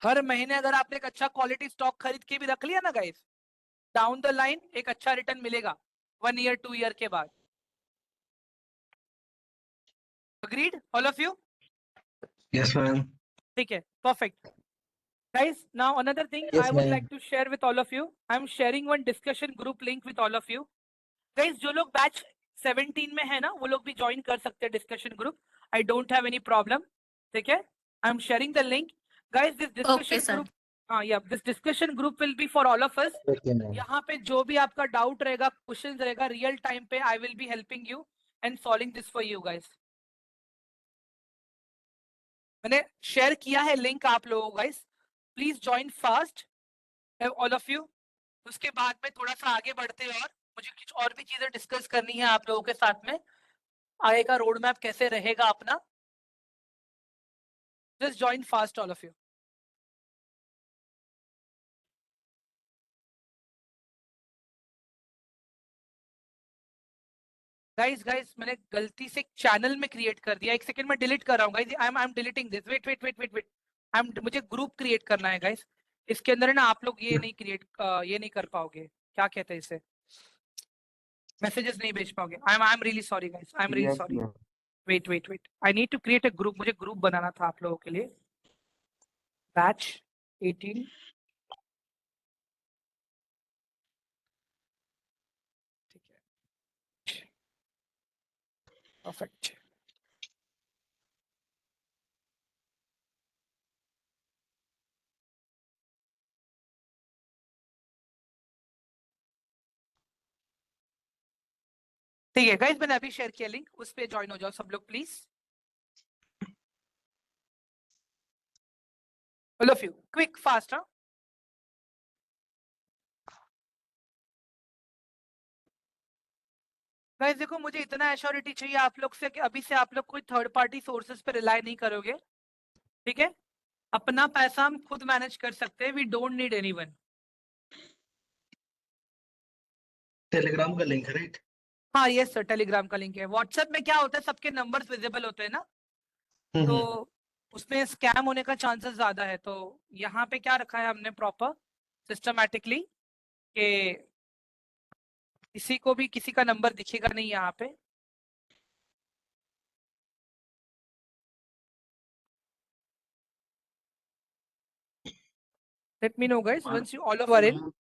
[SPEAKER 1] हर महीने अगर आपने एक अच्छा क्वालिटी स्टॉक खरीद के भी रख लिया ना गाइस, डाउन द लाइन एक अच्छा रिटर्न मिलेगा 1 ईयर 2 ईयर के बाद। Agreed all of you?
[SPEAKER 2] Yes ma'am.
[SPEAKER 1] ठीक है, perfect. Guys, now another thing
[SPEAKER 2] Yes,
[SPEAKER 1] I would
[SPEAKER 2] ma'am.
[SPEAKER 1] like to share with all of you. I'm sharing one discussion group link with all of you. Guys, जो लोग batch 17 में है ना, वो लोग भी ज्वाइन कर सकते हैं discussion group. I don't have any problem. ठीक है? I'm sharing the link. Guys, this discussion
[SPEAKER 9] sir.
[SPEAKER 1] group, yeah, this discussion group will be for all of us.
[SPEAKER 2] Okay ma'am.
[SPEAKER 1] यहाँ पे जो भी आपका डाउट रहेगा, क्वेश्चंस रहेगा, रियल टाइम पे I will be helping you and solving this for you guys. मैंने share किया है लिंक आप लोगों को guys, please join fast all of you. उसके बाद में थोड़ा सा आगे बढ़ते हैं और मुझे कुछ और भी चीजें डिस्कस करनी है आप लोगों के साथ में, आगे का रोड मैप कैसे रहेगा अपना। Just join fast all of you. Guys मैंने गलती से चैनल में क्रिएट कर दिया, एक सेकंड में डिलीट कर रहा हूँ guys. I am deleting this, wait wait wait wait wait. मुझे ग्रुप क्रिएट करना है गाइस, इसके अंदर है ना, आप लोग ये नहीं कर पाओगे, क्या कहते हैं इसे, मैसेजेस नहीं भेज पाओगे। I am really sorry guys, I am really
[SPEAKER 7] Yes,
[SPEAKER 1] sorry.
[SPEAKER 7] ma'am.
[SPEAKER 1] Wait wait wait, I need to create a group, मुझे ग्रुप बनाना था आप लोगों के लिए। बैच 18, ठीक है, परफेक्ट। ठीक है गाइस, मैंने अभी शेयर किया लिंक, उस पे ज्वाइन हो जाओ सब लोग please, all of you, quick fast. हाँ गाइस देखो, मुझे इतना एश्योरिटी चाहिए आप लोग से कि अभी से आप लोग कोई थर्ड पार्टी सोर्सेस पे रिलाई नहीं करोगे, ठीक है? अपना पैसा हम खुद मैनेज कर सकते हैं, we don't need anyone.
[SPEAKER 6] Telegram का लिंक है, राइट?
[SPEAKER 1] हाँ यस सर, टेलीग्राम का लिंक है। व्हाट्सएप में क्या होता है, सबके नंबर्स विजिबल होते हैं ना, तो उसमें स्कैम होने का चांसेस ज्यादा है। तो यहाँ पे क्या रखा है हमने प्रॉपर सिस्टमैटिकली कि किसी को भी किसी का नंबर दिखेगा नहीं यहाँ पे। Let me know guys once you all are in.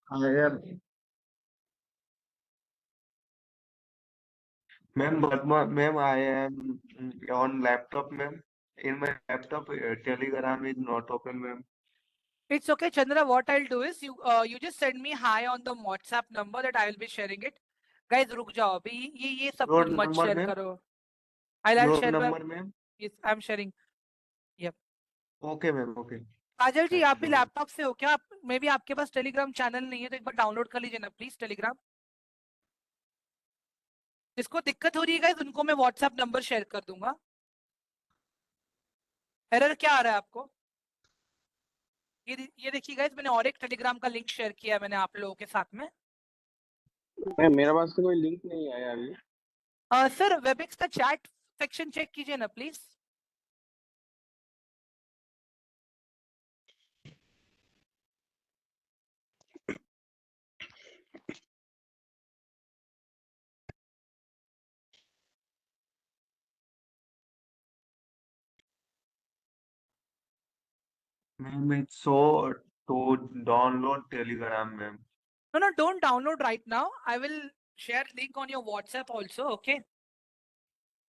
[SPEAKER 7] Ma'am, but ma'am, I am on laptop, ma'am. In my laptop, Telegram is not open, ma'am.
[SPEAKER 1] It's okay, Chandra. What I'll do is you just send me hi on the WhatsApp number that I will be sharing it. Guys, रुक जाओ अभी ये सब
[SPEAKER 7] Your
[SPEAKER 1] कुछ मत
[SPEAKER 7] number,
[SPEAKER 1] share
[SPEAKER 7] ma'am.
[SPEAKER 1] करो. I'll
[SPEAKER 7] Your
[SPEAKER 1] share my
[SPEAKER 7] number, ma'am.
[SPEAKER 1] yes, I'm sharing. Yep.
[SPEAKER 7] Okay, ma'am. Okay.
[SPEAKER 1] काजल जी आप भी
[SPEAKER 7] Thank you.
[SPEAKER 1] लैपटॉप से हो क्या? मे बी आपके पास टेलीग्राम चैनल नहीं है तो एक बार डाउनलोड कर लीजिए ना प्लीज टेलीग्राम. जिसको दिक्कत हो रही है गाइस उनको मैं व्हाट्सएप नंबर शेयर कर दूंगा. एरर क्या आ रहा है आपको? ये देखिए गाइस मैंने और एक टेलीग्राम का लिंक शेयर किया है मैंने आप लोगों के साथ में.
[SPEAKER 8] मेरे पास तो कोई लिंक नहीं आया अभी.
[SPEAKER 1] सर वेबएक्स का चैट सेक्शन चेक कीजिए ना please.
[SPEAKER 7] Ma'am, it's so to download Telegram, ma'am.
[SPEAKER 1] No, don't download right now. I will share link on your WhatsApp also. Okay.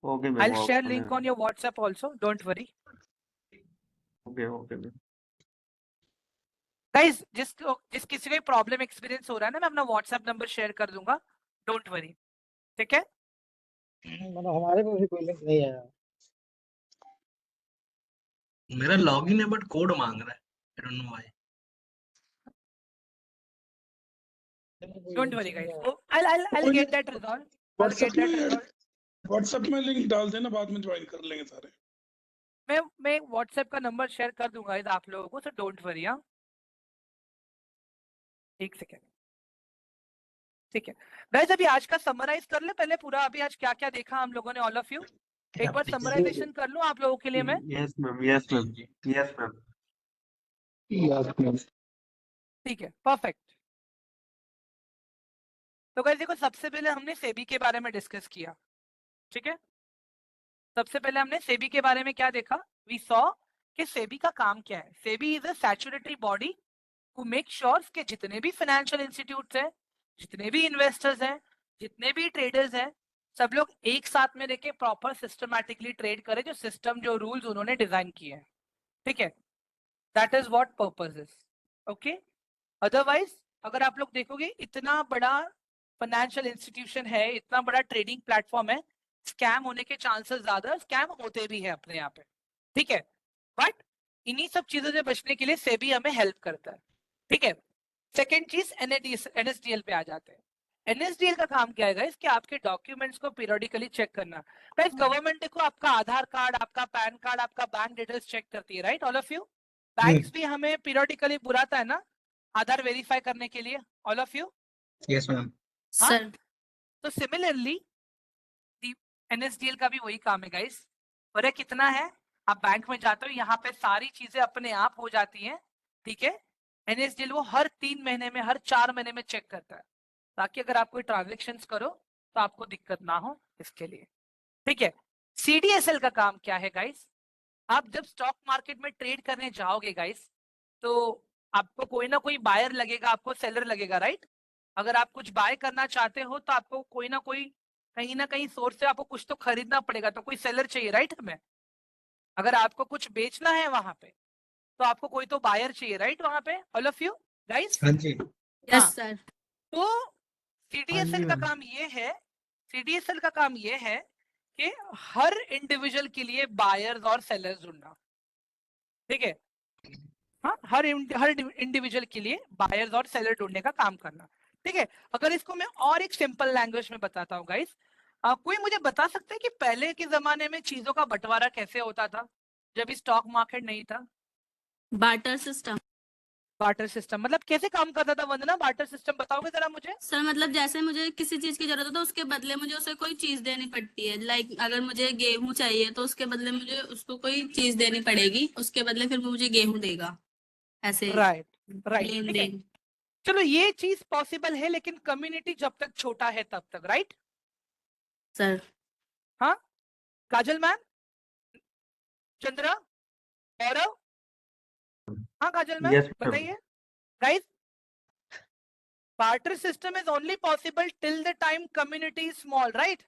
[SPEAKER 7] Okay, ma'am.
[SPEAKER 1] I'll share
[SPEAKER 7] Okay,
[SPEAKER 1] link
[SPEAKER 7] ma'am.
[SPEAKER 1] on your WhatsApp also. Don't worry.
[SPEAKER 7] Okay, okay, ma'am.
[SPEAKER 1] Guys जिस किसी को problem experience हो रहा है ना मैं अपना WhatsApp number share कर दूंगा. Don't worry. ठीक है.
[SPEAKER 5] मतलब हमारे को भी कोई लिंक नहीं आया.
[SPEAKER 6] मेरा लॉगिन है बट कोड मांग रहा है. I don't know why.
[SPEAKER 1] Don't worry guys. I'll get that resolved. I'll get that resolved.
[SPEAKER 8] WhatsApp में लिंक डाल देना, बाद में ज्वाइन कर लेंगे सारे.
[SPEAKER 1] मैं व्हाट्सएप का नंबर शेयर कर दूंगा गाइस आप लोगों को. So don't worry. हां एक सेकेंड. ठीक है गाइस अभी आज का समराइज कर ले पहले पूरा. अभी आज क्या क्या देखा हम लोगों ने ऑल ऑफ यू. एक बार समराइजेशन कर लूं आप लोगों के लिए मैं.
[SPEAKER 7] Yes, ma'am. Yes, ma'am. Yes, ma'am.
[SPEAKER 8] Yes ma'am.
[SPEAKER 1] ठीक है परफेक्ट. तो गाइस देखो सबसे पहले हमने सेबी के बारे में डिस्कस किया. ठीक है. सबसे पहले हमने सेबी के बारे में क्या देखा. वी सॉ कि सेबी का काम क्या है. SEBI is a statutory body who make sure कि जितने भी फाइनेंशियल इंस्टीट्यूट्स हैं, जितने भी इन्वेस्टर्स हैं, जितने भी ट्रेडर्स हैं, सब लोग एक साथ में रहकर प्रॉपर सिस्टमैटिकली ट्रेड करें. जो सिस्टम जो रूल्स उन्होंने डिजाइन किए हैं. ठीक है. That is what purpose is. Okay. Otherwise अगर आप लोग देखोगे इतना बड़ा फाइनेंशियल इंस्टीट्यूशन है, इतना बड़ा ट्रेडिंग प्लेटफॉर्म है, स्कैम होने के चांसेस ज्यादा. स्कैम होते भी है अपने यहाँ पे. ठीक है. बट इन्हीं सब चीजों से बचने के लिए सेबी हमें हेल्प करता है. ठीक है. सेकेंड चीज एनएसडीएल पे आ जाते हैं. एनएसडीएल का काम क्या है गाइस कि आपके डॉक्यूमेंट्स को पीरियडिकली चेक करना. गाइस गवर्नमेंट देखो आपका आधार कार्ड, आपका पैन कार्ड, आपका बैंक डिटेल्स चेक करती है. Right all of you. Banks भी हमें पीरियडिकली बुलाता है ना आधार वेरीफाई करने के लिए. All of you.
[SPEAKER 6] Yes, ma'am.
[SPEAKER 9] Sir
[SPEAKER 1] तो सिमिलरली एनएसडीएल का भी वही काम है गाइस. फर्क कितना है. आप बैंक में जाते हो यहाँ पे सारी चीजें अपने आप हो जाती हैं. ठीक है. एनएसडीएल वो हर 3 महीने में, हर 4 महीने में चेक करता है ताकि अगर आप कोई ट्रांजेक्शन्स करो तो आपको दिक्कत ना हो इसके लिए. ठीक है. सीडीएसएल का काम क्या है गाइस. आप जब स्टॉक मार्केट में ट्रेड करने जाओगे गाइस तो आपको कोई ना कोई बायर लगेगा, आपको सेलर लगेगा. राइट. अगर आप कुछ बाय करना चाहते हो तो आपको कोई ना कोई कहीं ना कहीं सोर्स से आपको कुछ तो खरीदना पड़ेगा. तो कोई सेलर चाहिए. राइट. हमें अगर आपको कुछ बेचना है वहां पे तो आपको कोई तो बायर चाहिए. राइट. वहां पे ऑल ऑफ यू गाइस.
[SPEAKER 6] हाँ जी.
[SPEAKER 9] Yes sir.
[SPEAKER 1] तो सीडीएसएल का काम ये है, सीडीएसएल का काम ये है कि हर इंडिविजुअल के लिए बायर्स और सेलर्स ढूंढना. ठीक है. हाँ हर इंडिविजुअल के लिए बायर्स और सेलर ढूंढने का काम करना. ठीक है. अगर इसको मैं और एक सिंपल लैंग्वेज में बताता हूँ गाइस, कोई मुझे बता सकता है कि पहले के जमाने में चीजों का बंटवारा कैसे होता था जब स्टॉक मार्केट नहीं था.
[SPEAKER 9] Barter system.
[SPEAKER 1] बार्टर सिस्टम मतलब कैसे काम करता था वंदना. बार्टर सिस्टम बताओगे जरा मुझे.
[SPEAKER 9] सर मतलब जैसे मुझे किसी चीज की जरूरत है तो उसके बदले मुझे उसे कोई चीज देनी पड़ती है. लाइक अगर मुझे गेहूं चाहिए तो उसके बदले मुझे उसको कोई चीज देनी पड़ेगी, उसके बदले फिर वो मुझे गेहूं देगा. ऐसे
[SPEAKER 1] राइट.
[SPEAKER 9] लेन देन.
[SPEAKER 1] चलो ये चीज पॉसिबल है लेकिन कम्युनिटी जब तक छोटा है तब तक. राइट.
[SPEAKER 9] सर.
[SPEAKER 1] हाँ काजल मैम, चंद्रा, गौरव. हाँ काजल मैम
[SPEAKER 7] Yes, ma'am.
[SPEAKER 1] बताइए. Guys barter system is only possible till the time community is small. Right.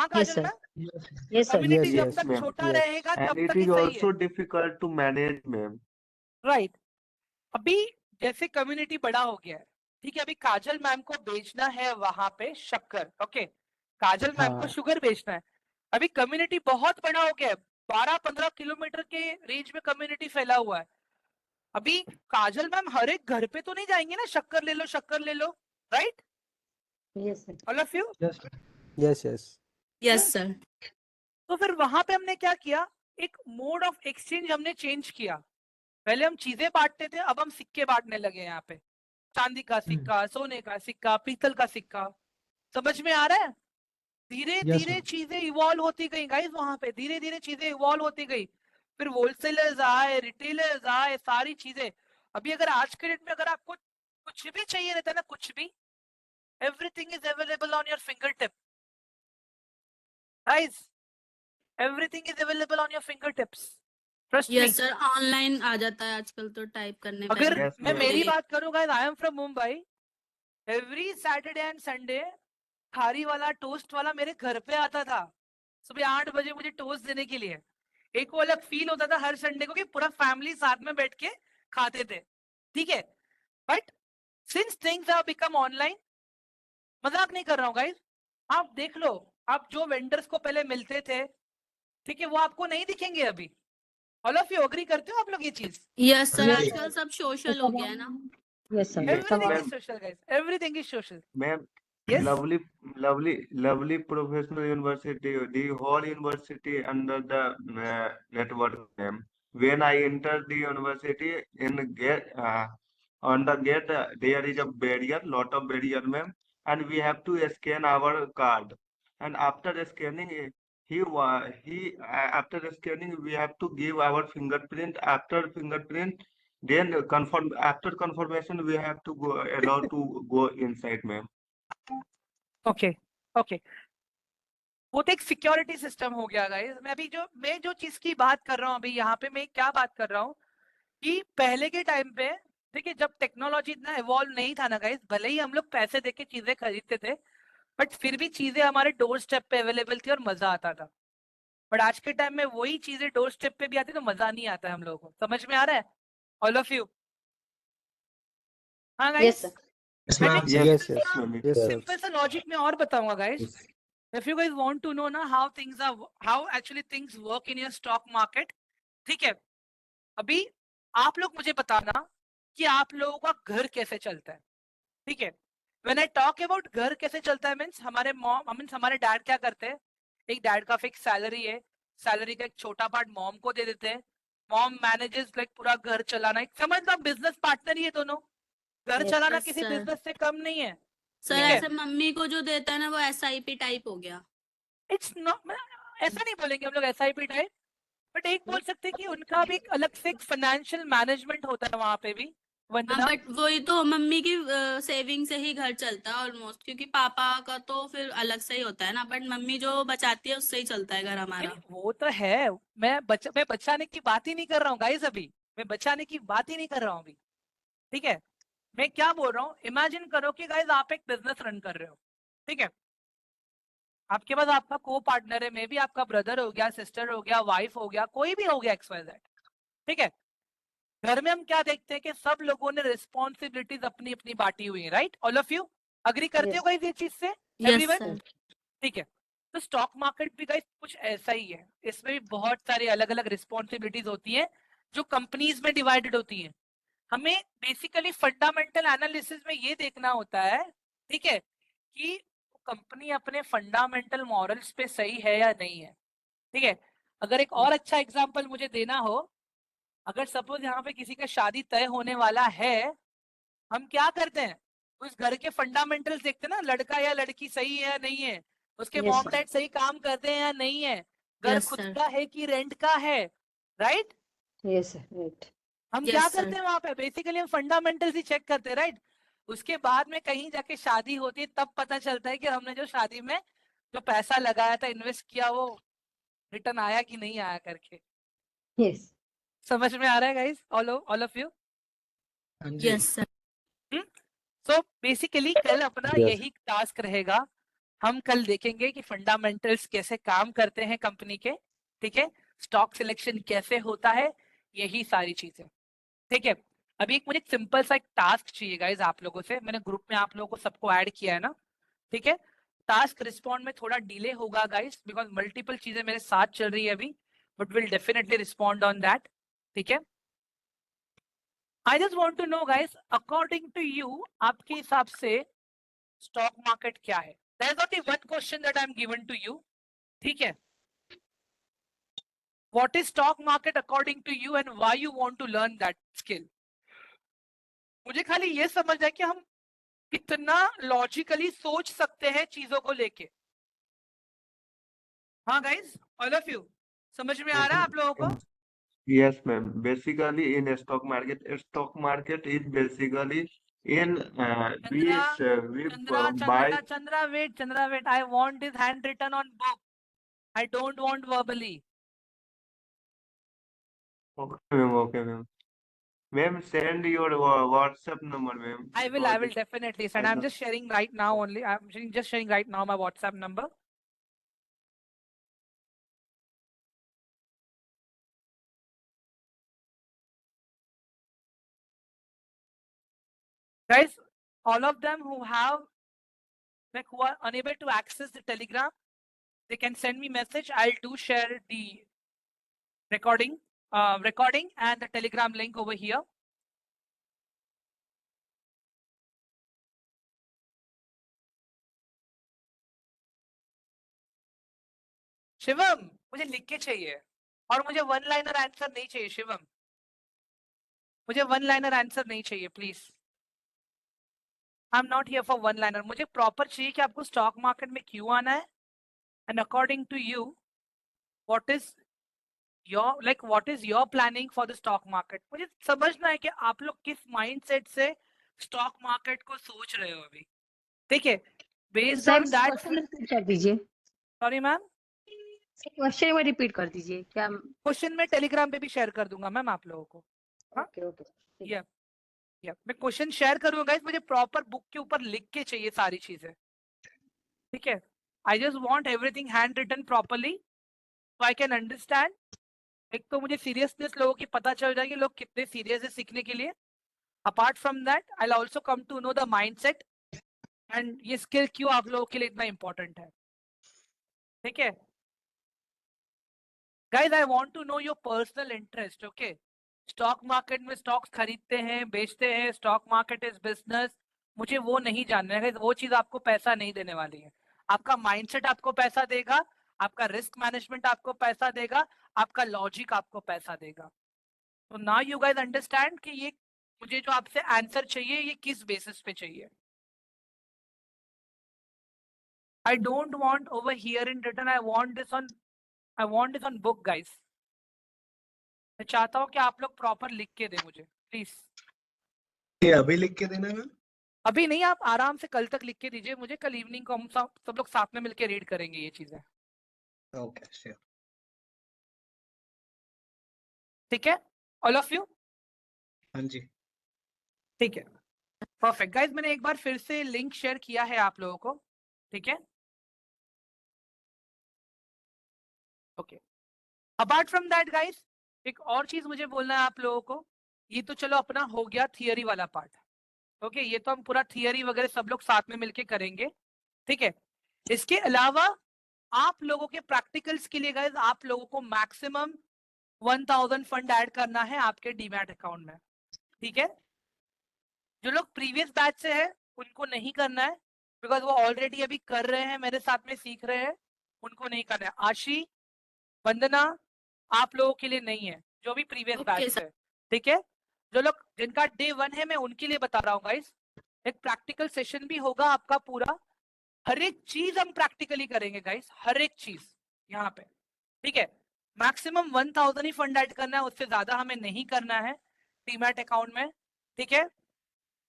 [SPEAKER 1] हाँ
[SPEAKER 10] Yes,
[SPEAKER 1] काजल
[SPEAKER 10] sir.
[SPEAKER 1] Ma'am,
[SPEAKER 10] Yes, sir.
[SPEAKER 1] Community जब
[SPEAKER 7] Yes,
[SPEAKER 1] तक
[SPEAKER 7] ma'am.
[SPEAKER 1] छोटा
[SPEAKER 4] Yes.
[SPEAKER 1] रहेगा
[SPEAKER 7] And
[SPEAKER 1] तब
[SPEAKER 7] it
[SPEAKER 1] तक ही
[SPEAKER 7] is
[SPEAKER 1] सही
[SPEAKER 7] also
[SPEAKER 1] है,
[SPEAKER 7] difficult to manage, ma'am.
[SPEAKER 1] Right. अभी जैसे कम्युनिटी बड़ा हो गया है, ठीक है, अभी काजल मैम को बेचना है वहां पे शक्कर, ओके, काजल मैम को
[SPEAKER 4] हाँ
[SPEAKER 1] शुगर बेचना है। अभी कम्युनिटी बहुत बड़ा हो गया है, 12-15 किलोमीटर के रेंज में कम्युनिटी फैला हुआ है। अभी काजल मैम हर एक घर पे तो नहीं जाएंगे ना, शक्कर ले लो, शक्कर ले लो, right,
[SPEAKER 10] Yes, sir.
[SPEAKER 1] All of you.
[SPEAKER 5] Yes
[SPEAKER 4] yes yes
[SPEAKER 9] yes sir.
[SPEAKER 1] तो फिर वहां पे हमने क्या किया, एक मोड ऑफ एक्सचेंज हमने चेंज किया। पहले हम चीजें बांटते थे, अब हम सिक्के बांटने लगे। यहाँ पे चांदी का सिक्का, सोने का सिक्का, पीतल का सिक्का, समझ में आ रहा है? धीरे
[SPEAKER 5] Yes,
[SPEAKER 1] धीरे
[SPEAKER 5] ma'am.
[SPEAKER 1] चीजें इवॉल्व होती गई गाइस, वहां पे धीरे धीरे चीजें इवॉल्व होती गई। फिर होलसेलर्स आए, रिटेलर्स आए, सारी चीजें। अभी अगर आज के डेट में अगर आपको कुछ भी चाहिए रहता है ना, कुछ भी, everything is available on your finger tip guys, everything is available on your finger tips, trust me.
[SPEAKER 9] Yes sir, online आ जाता है आजकल तो टाइप करने पे।
[SPEAKER 1] अगर
[SPEAKER 7] Yes,
[SPEAKER 1] मैं
[SPEAKER 7] ma'am.
[SPEAKER 1] मेरी बात करूं guys, I am from Mumbai, every Saturday and Sunday खारी वाला, टोस्ट वाला मेरे घर पे आता था सुबह 8 बजे मुझे टोस्ट देने के लिए। एक वो अलग फील होता था हर संडे को कि पूरा फैमिली साथ में बैठ के खाते थे, ठीक है। But since things have become online, मजाक नहीं कर रहा हूँ गाइस, आप देख लो, आप जो वेंडर्स को पहले मिलते थे, ठीक है, वो आपको नहीं दिखेंगे अभी। ऑल ऑफ यू अग्री करते हो आप लोग ये चीज?
[SPEAKER 9] यस सर,
[SPEAKER 10] Yes,
[SPEAKER 9] आजकल सब सोशल हो गया है ना।
[SPEAKER 10] Yes, sir.
[SPEAKER 7] Yes,
[SPEAKER 1] everything
[SPEAKER 7] ma'am.
[SPEAKER 1] Is social guys, everything is social.
[SPEAKER 7] Ma'am,
[SPEAKER 1] yes,
[SPEAKER 7] lovely professional university, the whole university under the network, ma'am. When I enter the university, on the gate, there is a barrier, lot of barrier, ma'am, and we have to scan our card. And after scanning, after scanning, we have to give our fingerprint. After fingerprint, then after confirmation, we have to go allowed to go inside, ma'am.
[SPEAKER 1] Okay okay, वो तो एक security system हो गया guys. मैं जो चीज की बात कर रहा हूँ अभी यहाँ पे, मैं क्या बात कर रहा हूँ कि पहले के टाइम पे, देखिए, जब टेक्नोलॉजी इतना इवॉल्व नहीं था ना गाइस, भले ही हम लोग पैसे देके चीजें खरीदते थे, बट फिर भी चीजें हमारे डोर स्टेप पे अवेलेबल थी और मजा आता था। बट आज के टाइम में वही चीजें डोर स्टेप पे भी आती तो मजा नहीं आता है हम लोगों को। समझ में आ रहा है ऑल ऑफ यू? हाँ
[SPEAKER 10] Yes,
[SPEAKER 1] गाइस,
[SPEAKER 10] sir.
[SPEAKER 2] Yes,
[SPEAKER 1] मैं
[SPEAKER 2] ma'am.
[SPEAKER 1] एक
[SPEAKER 7] Yes,
[SPEAKER 4] yes yes
[SPEAKER 7] ma'am.
[SPEAKER 4] yes sir
[SPEAKER 1] simple सा लॉजिक में और बताऊंगा guys.
[SPEAKER 2] Yes.
[SPEAKER 1] If you guys want to know ना how actually things work in your stock market, ठीक है, अभी आप लोग मुझे बताना कि आप लोगों का घर कैसे चलता है, ठीक है। When I talk about घर कैसे चलता है, मीन्स हमारे डैड क्या करते हैं, एक डैड का फिक्स सैलरी है, सैलरी का एक छोटा पार्ट मॉम को दे देते हैं, मॉम मैनेजेस लाइक पूरा घर चलाना। एक समझ लो बिजनेस पार्टनर ही है दोनों, घर
[SPEAKER 10] Yes,
[SPEAKER 1] चलाना
[SPEAKER 9] yes,
[SPEAKER 1] किसी
[SPEAKER 9] sir.
[SPEAKER 1] बिजनेस से कम नहीं है,
[SPEAKER 9] सर
[SPEAKER 1] ठीक है।
[SPEAKER 9] ऐसे मम्मी को जो देता है ना, वो SIP टाइप हो गया।
[SPEAKER 1] इट्स नॉट, ऐसा नहीं बोलेंगे हम लोग SIP टाइप, बट एक बोल सकते हैं कि उनका भी एक अलग से एक फाइनेंशियल मैनेजमेंट होता है वहां पे भी,
[SPEAKER 9] हाँ,
[SPEAKER 1] वंदना।
[SPEAKER 9] बट वही तो मम्मी की सेविंग से ही घर चलता है ऑलमोस्ट, क्योंकि पापा का तो फिर अलग से ही होता है ना, बट मम्मी जो बचाती है उससे ही चलता है घर हमारा।
[SPEAKER 1] नहीं, वो तो है, मैं बचाने की बात ही नहीं कर रहा हूँ गाइस, अभी मैं बचाने की बात ही नहीं कर रहा हूँ अभी, ठीक है। मैं क्या बोल रहा हूँ, इमेजिन करो कि गाइस आप एक बिजनेस रन कर रहे हो, ठीक है, आपके पास आपका को पार्टनर है, मे बी आपका ब्रदर हो गया, सिस्टर हो गया, वाइफ हो गया, कोई भी हो गया, XYZ, ठीक है। घर में हम क्या देखते हैं कि सब लोगों ने रिस्पॉन्सिबिलिटीज अपनी अपनी बांटी हुई है, right? All of you agree करते हो गाइस ये चीज से?
[SPEAKER 9] Yes
[SPEAKER 1] everyone,
[SPEAKER 9] sir.
[SPEAKER 1] ठीक है। तो स्टॉक मार्केट भी गाइस कुछ ऐसा ही है, इसमें भी बहुत सारी अलग अलग रिस्पॉन्सिबिलिटीज होती हैं जो कंपनीज में डिवाइडेड होती हैं। हमें बेसिकली फंडामेंटल एनालिसिस में ये देखना होता है, ठीक है, कि कंपनी अपने फंडामेंटल मॉरल्स पे सही है या नहीं है, ठीक है। अगर एक और अच्छा एग्जांपल मुझे देना हो, अगर सपोज यहाँ पे किसी का शादी तय होने वाला है, हम क्या करते हैं, उस घर के फंडामेंटल्स देखते हैं ना, लड़का या लड़की सही है या नहीं है, उसके
[SPEAKER 10] Yes,
[SPEAKER 1] मॉम
[SPEAKER 10] sir.
[SPEAKER 1] डैड सही काम करते हैं या नहीं है, घर
[SPEAKER 9] Yes,
[SPEAKER 1] खुद
[SPEAKER 9] sir.
[SPEAKER 1] का है कि रेंट का है, राइट?
[SPEAKER 10] Yes, sir. Right.
[SPEAKER 1] हम
[SPEAKER 9] Yes,
[SPEAKER 1] क्या
[SPEAKER 9] sir.
[SPEAKER 1] करते हैं वहां पे, बेसिकली हम फंडामेंटल्स ही चेक करते हैं, राइट? उसके बाद में कहीं जाके शादी होती है, तब पता चलता है कि हमने जो शादी में जो पैसा लगाया था, इन्वेस्ट किया, वो रिटर्न आया कि नहीं आया करके।
[SPEAKER 10] Yes.
[SPEAKER 1] समझ में आ रहा है गाइस, ऑल ऑफ यू?
[SPEAKER 5] हाँ जी
[SPEAKER 9] यस सर।
[SPEAKER 1] सो बेसिकली कल अपना
[SPEAKER 4] Yes.
[SPEAKER 1] यही टास्क रहेगा, हम कल देखेंगे कि फंडामेंटल्स कैसे काम करते हैं कंपनी के, ठीक है, स्टॉक सिलेक्शन कैसे होता है, यही सारी चीजें, ठीक है। अभी एक मुझे सिंपल सा एक टास्क चाहिए गाइस आप लोगों से, मैंने ग्रुप में आप लोगों को सबको ऐड किया है ना, ठीक है। टास्क रिस्पॉन्ड में थोड़ा डिले होगा गाइस, बिकॉज मल्टीपल चीजें मेरे साथ चल रही है अभी, but will definitely respond on that, ठीक है। I just want to know guys, according to you, आपके हिसाब से स्टॉक मार्केट क्या है? There is only one question that I am given to you, ठीक है। What is stock market according to you and why you want to learn that skill? मुझे खाली ये समझना है कि हम कितना लॉजिकली सोच सकते हैं चीजों को लेके। हाँ गाइस, ऑल ऑफ यू, समझ में आ रहा है आप लोगों को?
[SPEAKER 7] Yes, ma'am. Basically, in a stock market is basically in
[SPEAKER 1] Chandra, wait. I want this handwritten on book. I don't want verbally.
[SPEAKER 7] Okay, ma'am. Ma'am, send your WhatsApp number, ma'am.
[SPEAKER 1] I will definitely send. I'm just sharing right now only. I'm just sharing right now my WhatsApp number. Guys, all of them who are unable to access the Telegram, they can send me message. I'll share the recording and the Telegram link over here. Shivam, मुझे लिख के चाहिए और मुझे one liner answer नहीं चाहिए शिवम, मुझे one liner answer नहीं चाहिए please. I am not here for one liner, मुझे प्रॉपर चाहिए कि आपको स्टॉक मार्केट में क्यों आना है and according to you what is your planning for the stock market. मुझे समझना है कि आप लोग किस माइंडसेट से स्टॉक मार्केट को सोच रहे हो अभी, ठीक है। बेस्ड ऑन दैट,
[SPEAKER 10] कर दीजिए,
[SPEAKER 1] सॉरी मैम,
[SPEAKER 10] क्वेश्चन में रिपीट कर दीजिए क्या?
[SPEAKER 1] क्वेश्चन में टेलीग्राम पे भी शेयर कर दूंगा मैम आप लोगों को।
[SPEAKER 10] ओके ओके,
[SPEAKER 1] या मैं क्वेश्चन शेयर करूंगा गाइस, मुझे प्रॉपर बुक के ऊपर लिख के चाहिए सारी चीजें, ठीक है। I just want everything hand written properly so I can understand. एक तो मुझे सीरियसनेस लोगों की पता चल जाएगी, लोग कितने सीरियस है सीखने के लिए। Apart from that I will also come to know the mindset and ये स्किल क्यों आप लोगों के लिए इतना इंपॉर्टेंट है, ठीक है। Guys, I want to know your personal interest, okay. Stock market में स्टॉक्स खरीदते हैं, बेचते हैं, स्टॉक मार्केट इज बिजनेस, मुझे वो नहीं जानना है। वो चीज आपको पैसा नहीं देने वाली है। आपका माइंडसेट आपको पैसा देगा, आपका रिस्क मैनेजमेंट आपको पैसा देगा, आपका लॉजिक आपको पैसा देगा। तो नाउ यू गाइस अंडरस्टैंड कि ये मुझे जो आपसे आंसर चाहिए ये किस बेसिस पे चाहिए। I don't want over here in written, I want this on book guys. मैं चाहता हूँ कि आप लोग प्रॉपर लिख के दें मुझे प्लीज।
[SPEAKER 11] ये अभी लिख के देना है?
[SPEAKER 1] अभी नहीं, आप आराम से कल तक लिख के दीजिए मुझे, कल इवनिंग को हम सब लोग साथ में मिलकर रीड करेंगे ये चीजें,
[SPEAKER 11] ओके श्योर,
[SPEAKER 1] ठीक है, ऑल ऑफ यू।
[SPEAKER 11] हाँ जी
[SPEAKER 1] ठीक है, परफेक्ट गाइस, मैंने एक बार फिर से लिंक शेयर किया है आप लोगों को, ठीक है, okay. Apart from that guys, एक और चीज मुझे बोलना है आप लोगों को। ये तो चलो अपना हो गया थियरी वाला पार्ट, ओके, ये तो हम पूरा थियरी वगैरह सब लोग साथ में मिलके करेंगे, ठीक है। इसके अलावा आप लोगों के प्रैक्टिकल्स के लिए गाइस आप लोगों को मैक्सिमम 1000 फंड ऐड करना है आपके डीमैट अकाउंट में, ठीक है। जो लोग प्रीवियस बैच से है उनको नहीं करना है, बिकॉज वो ऑलरेडी अभी कर रहे हैं, मेरे साथ में सीख रहे हैं, उनको नहीं करना है। आशी, वंदना, आप लोगों के लिए नहीं है जो भी प्रीवियस बैच से, ठीक है। जो लोग जिनका डे 1 है मैं उनके लिए बता रहा हूँ गाइस, एक प्रैक्टिकल सेशन भी होगा आपका पूरा, हर एक चीज हम प्रैक्टिकली करेंगे गाइस, हर एक चीज यहाँ पे, ठीक है। मैक्सिमम 1000 ही फंड ऐड करना है, उससे ज्यादा हमें नहीं करना है डीमैट अकाउंट में, ठीक है।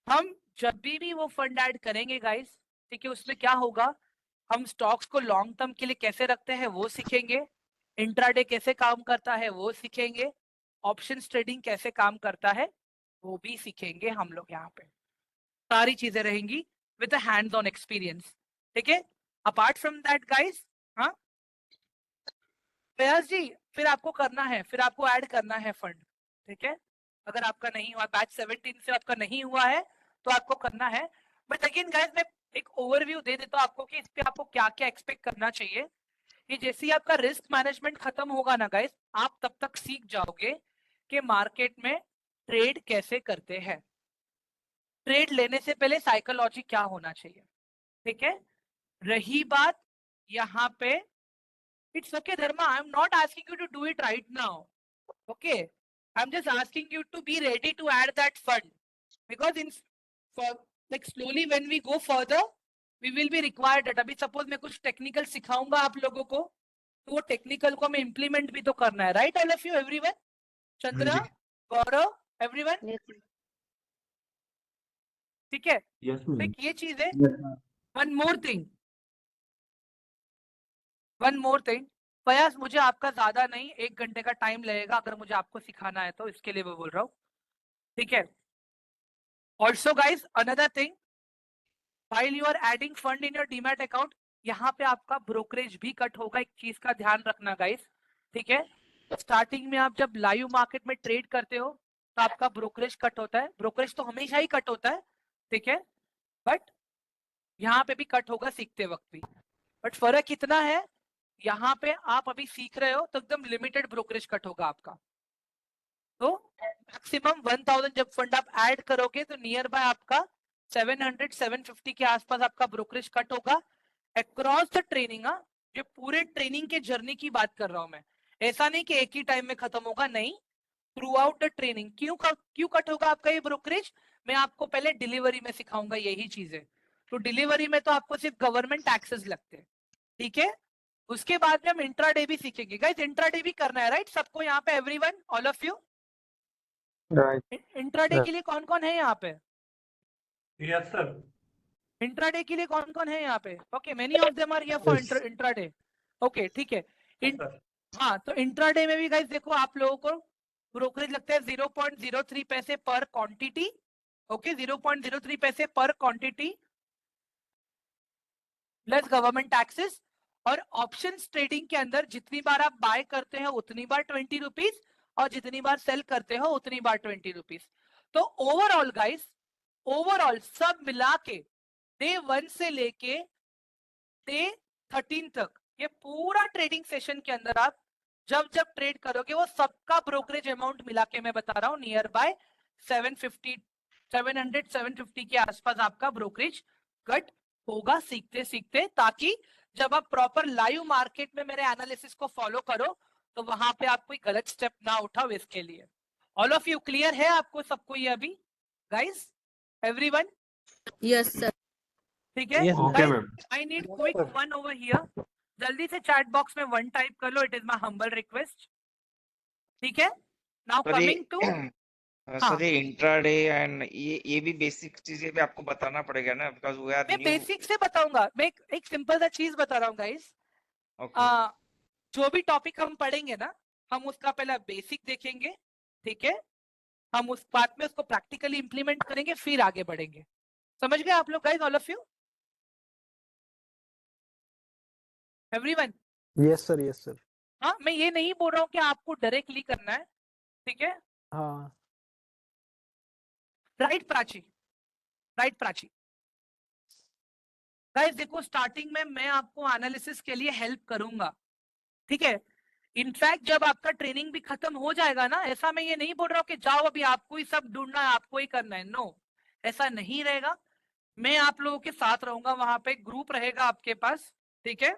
[SPEAKER 1] हम जब भी वो फंड ऐड करेंगे गाइस, ठीक है, उसमें क्या होगा, हम स्टॉक्स को लॉन्ग टर्म के लिए कैसे रखते हैं वो सीखेंगे, इंट्राडे कैसे काम करता है वो सीखेंगे, ऑप्शंस ट्रेडिंग कैसे काम करता है वो भी सीखेंगे हम लोग यहाँ पे। सारी चीजें रहेंगी विद हैंड्स ऑन एक्सपीरियंस, ठीक है। अपार्ट फ्रॉम दैट गाइस, हाँ फयाज जी, फिर आपको करना है, फिर आपको ऐड करना है फंड, ठीक है। अगर आपका नहीं हुआ, बैच 17 से आपका नहीं हुआ है तो आपको करना है। बट अगेन गाइस, मैं एक ओवरव्यू दे देता हूँ आपको कि इस पे आपको क्या क्या एक्सपेक्ट करना चाहिए। कि जैसे ही आपका रिस्क मैनेजमेंट खत्म होगा ना गाइस, आप तब तक सीख जाओगे कि मार्केट में ट्रेड कैसे करते हैं। ट्रेड लेने से पहले साइकोलॉजी क्या होना चाहिए, ठीक है। रही बात यहाँ पे, it's okay Dharma, I'm not asking you to do it right now, okay, I'm just asking you to be ready to add that fund, because in for like slowly when we go further we will be required that. अभी suppose मैं कुछ technical सिखाऊंगा आप लोगों को, तो वो technical को हमें इम्प्लीमेंट भी तो करना है, right all of you everyone, Chandra, Gaurav, everyone, ठीक है।
[SPEAKER 7] Yes,
[SPEAKER 1] तो
[SPEAKER 7] ma'am.
[SPEAKER 1] एक ये चीज है। वन मोर थिंग फयाज, मुझे आपका ज्यादा नहीं 1 घंटे का टाइम लगेगा अगर मुझे आपको सिखाना है तो, इसके लिए मैं बोल रहा हूँ, ठीक है। Also guys another thing, while you are adding fund in your demat account, यहाँ पे आपका ब्रोकरेज भी कट होगा, एक चीज का ध्यान रखना गाइस, ठीक है। स्टार्टिंग में आप जब लाइव मार्केट में ट्रेड करते हो तो आपका ब्रोकरेज कट होता है, ब्रोकरेज तो हमेशा ही कट होता है, ठीक है, बट यहाँ पे भी कट होगा सीखते वक्त भी। बट फर्क कितना है, यहाँ पे आप अभी सीख रहे हो तो एकदम लिमिटेड ब्रोकरेज कट होगा आपका। तो मैक्सिमम 1000 जब फंड आप ऐड करोगे तो नियर बाय आपका 700-750 के आसपास आपका ब्रोकरेज कट होगा अक्रॉस द ट्रेनिंग। जो पूरे ट्रेनिंग के जर्नी की बात कर रहा हूं मैं, ऐसा नहीं कि एक ही टाइम में खत्म होगा, नहीं, थ्रू आउट द ट्रेनिंग। क्यों कट होगा आपका ये ब्रोकरेज, मैं आपको पहले डिलीवरी में सिखाऊंगा यही चीजें। तो डिलीवरी में तो आपको सिर्फ गवर्नमेंट टैक्सेस लगते हैं, ठीक है। उसके बाद में हम इंट्राडे भी सीखेंगे गाइस, इंट्राडे भी करना है राइट सबको यहाँ पे, everyone, all of you. Intraday के लिए कौन कौन है यहाँ पे?
[SPEAKER 7] Yes, sir.
[SPEAKER 1] इंट्राडे के लिए कौन कौन है यहाँ पे? Okay, many of them are here for intraday, okay, ठीक है। हाँ, तो इंट्राडे में भी गाइस देखो, आप लोगों को ब्रोकरेज लगता है 0.03 पैसे पर क्वांटिटी, ओके, 0.03 पैसे पर क्वांटिटी प्लस गवर्नमेंट टैक्सेस। और ऑप्शंस ट्रेडिंग के अंदर जितनी बार आप बाय करते हैं उतनी बार 20 रुपीज, और जितनी बार सेल करते हो उतनी बार 20 रुपीज। तो ओवरऑल गाइस, ओवरऑल सब मिला के डे 1 से लेके डे 13 तक, ये पूरा ट्रेडिंग सेशन के अंदर आप जब जब ट्रेड करोगे वो सबका ब्रोकरेज अमाउंट मिला के मैं बता रहा हूँ नियर बाय 700-750 के आसपास आपका ब्रोकरेज कट होगा सीखते सीखते, ताकि जब आप प्रॉपर लाइव मार्केट में मेरे एनालिसिस को फॉलो करो तो वहां पे आप कोई गलत स्टेप ना उठाओ। इसके लिए ऑल ऑफ यू क्लियर है आपको सबको ये अभी गाइस, एवरीवन?
[SPEAKER 9] Yes sir.
[SPEAKER 1] ठीक है,
[SPEAKER 7] Okay, ma'am.
[SPEAKER 1] I need quick one over here, जल्दी से चैट बॉक्स में 1 टाइप कर लो, it is my humble request, ठीक है। नाउ कमिंग टू
[SPEAKER 3] सर, ये इंट्राडे एंड ये भी बेसिक चीजें भी आपको बताना पड़ेगा ना, बिकॉज़ वी आर
[SPEAKER 1] मैं
[SPEAKER 3] न्यू।
[SPEAKER 1] बेसिक से बताऊंगा, मैं एक सिंपल सा चीज बता रहा हूँ गाइस।
[SPEAKER 3] ओके,
[SPEAKER 1] जो भी टॉपिक हम पढ़ेंगे ना, हम उसका पहला बेसिक देखेंगे, ठीक है, हम उस बात में उसको प्रैक्टिकली इंप्लीमेंट करेंगे, फिर आगे बढ़ेंगे। समझ गए आप लोग guys, all of you, everyone?
[SPEAKER 5] Yes sir, yes sir.
[SPEAKER 1] हाँ, मैं ये नहीं बोल रहा हूँ कि आपको डायरेक्टली करना है, ठीक है।
[SPEAKER 5] हाँ
[SPEAKER 1] right Prachi, right Prachi. Guys देखो, स्टार्टिंग में मैं आपको एनालिसिस के लिए हेल्प करूंगा, ठीक है। इनफैक्ट जब आपका ट्रेनिंग भी खत्म हो जाएगा ना, ऐसा मैं ये नहीं बोल रहा हूँ कि जाओ अभी आपको ही सब ढूंढना है, आपको ही करना है, नो, ऐसा नहीं रहेगा। मैं आप लोगों के साथ रहूंगा, वहां पे ग्रुप रहेगा आपके पास, ठीक है।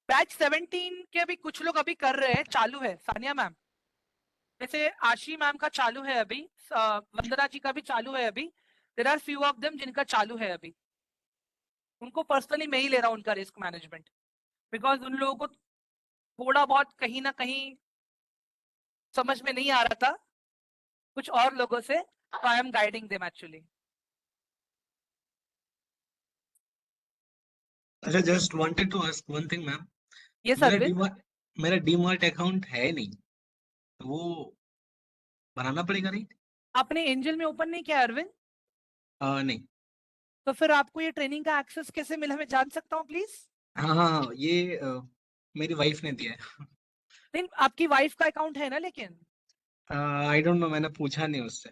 [SPEAKER 1] बैच 17 के भी कुछ लोग अभी कर रहे हैं, चालू है, सानिया मैम, जैसे आशी मैम का चालू है अभी, वंदना जी का भी चालू है अभी, there are few of them जिनका चालू है अभी। उनको पर्सनली मैं ही ले रहा हूँ उनका रिस्क मैनेजमेंट, बिकॉज उन लोगों को थोड़ा बहुत कहीं ना कहीं समझ में नहीं आ रहा था कुछ और लोगों से, तो I am guiding them actually.
[SPEAKER 11] अच्छा, just wanted to ask one thing ma'am.
[SPEAKER 1] ये सर
[SPEAKER 11] मेरा डीमार्ट अकाउंट है नहीं, तो वो बनाना पड़ेगा राइट?
[SPEAKER 1] आपने एंजल में ओपन नहीं किया अरविंद?
[SPEAKER 11] नहीं।
[SPEAKER 1] तो फिर आपको ये ट्रेनिंग का एक्सेस कैसे मिला, मैं जान सकता हूँ प्लीज?
[SPEAKER 11] हाँ हाँ हाँ, ये मेरी वाइफ ने दिया है।
[SPEAKER 1] नहीं, आपकी वाइफ का अकाउंट है ना? लेकिन
[SPEAKER 11] आई डोंट नो, मैंने पूछा नहीं उससे।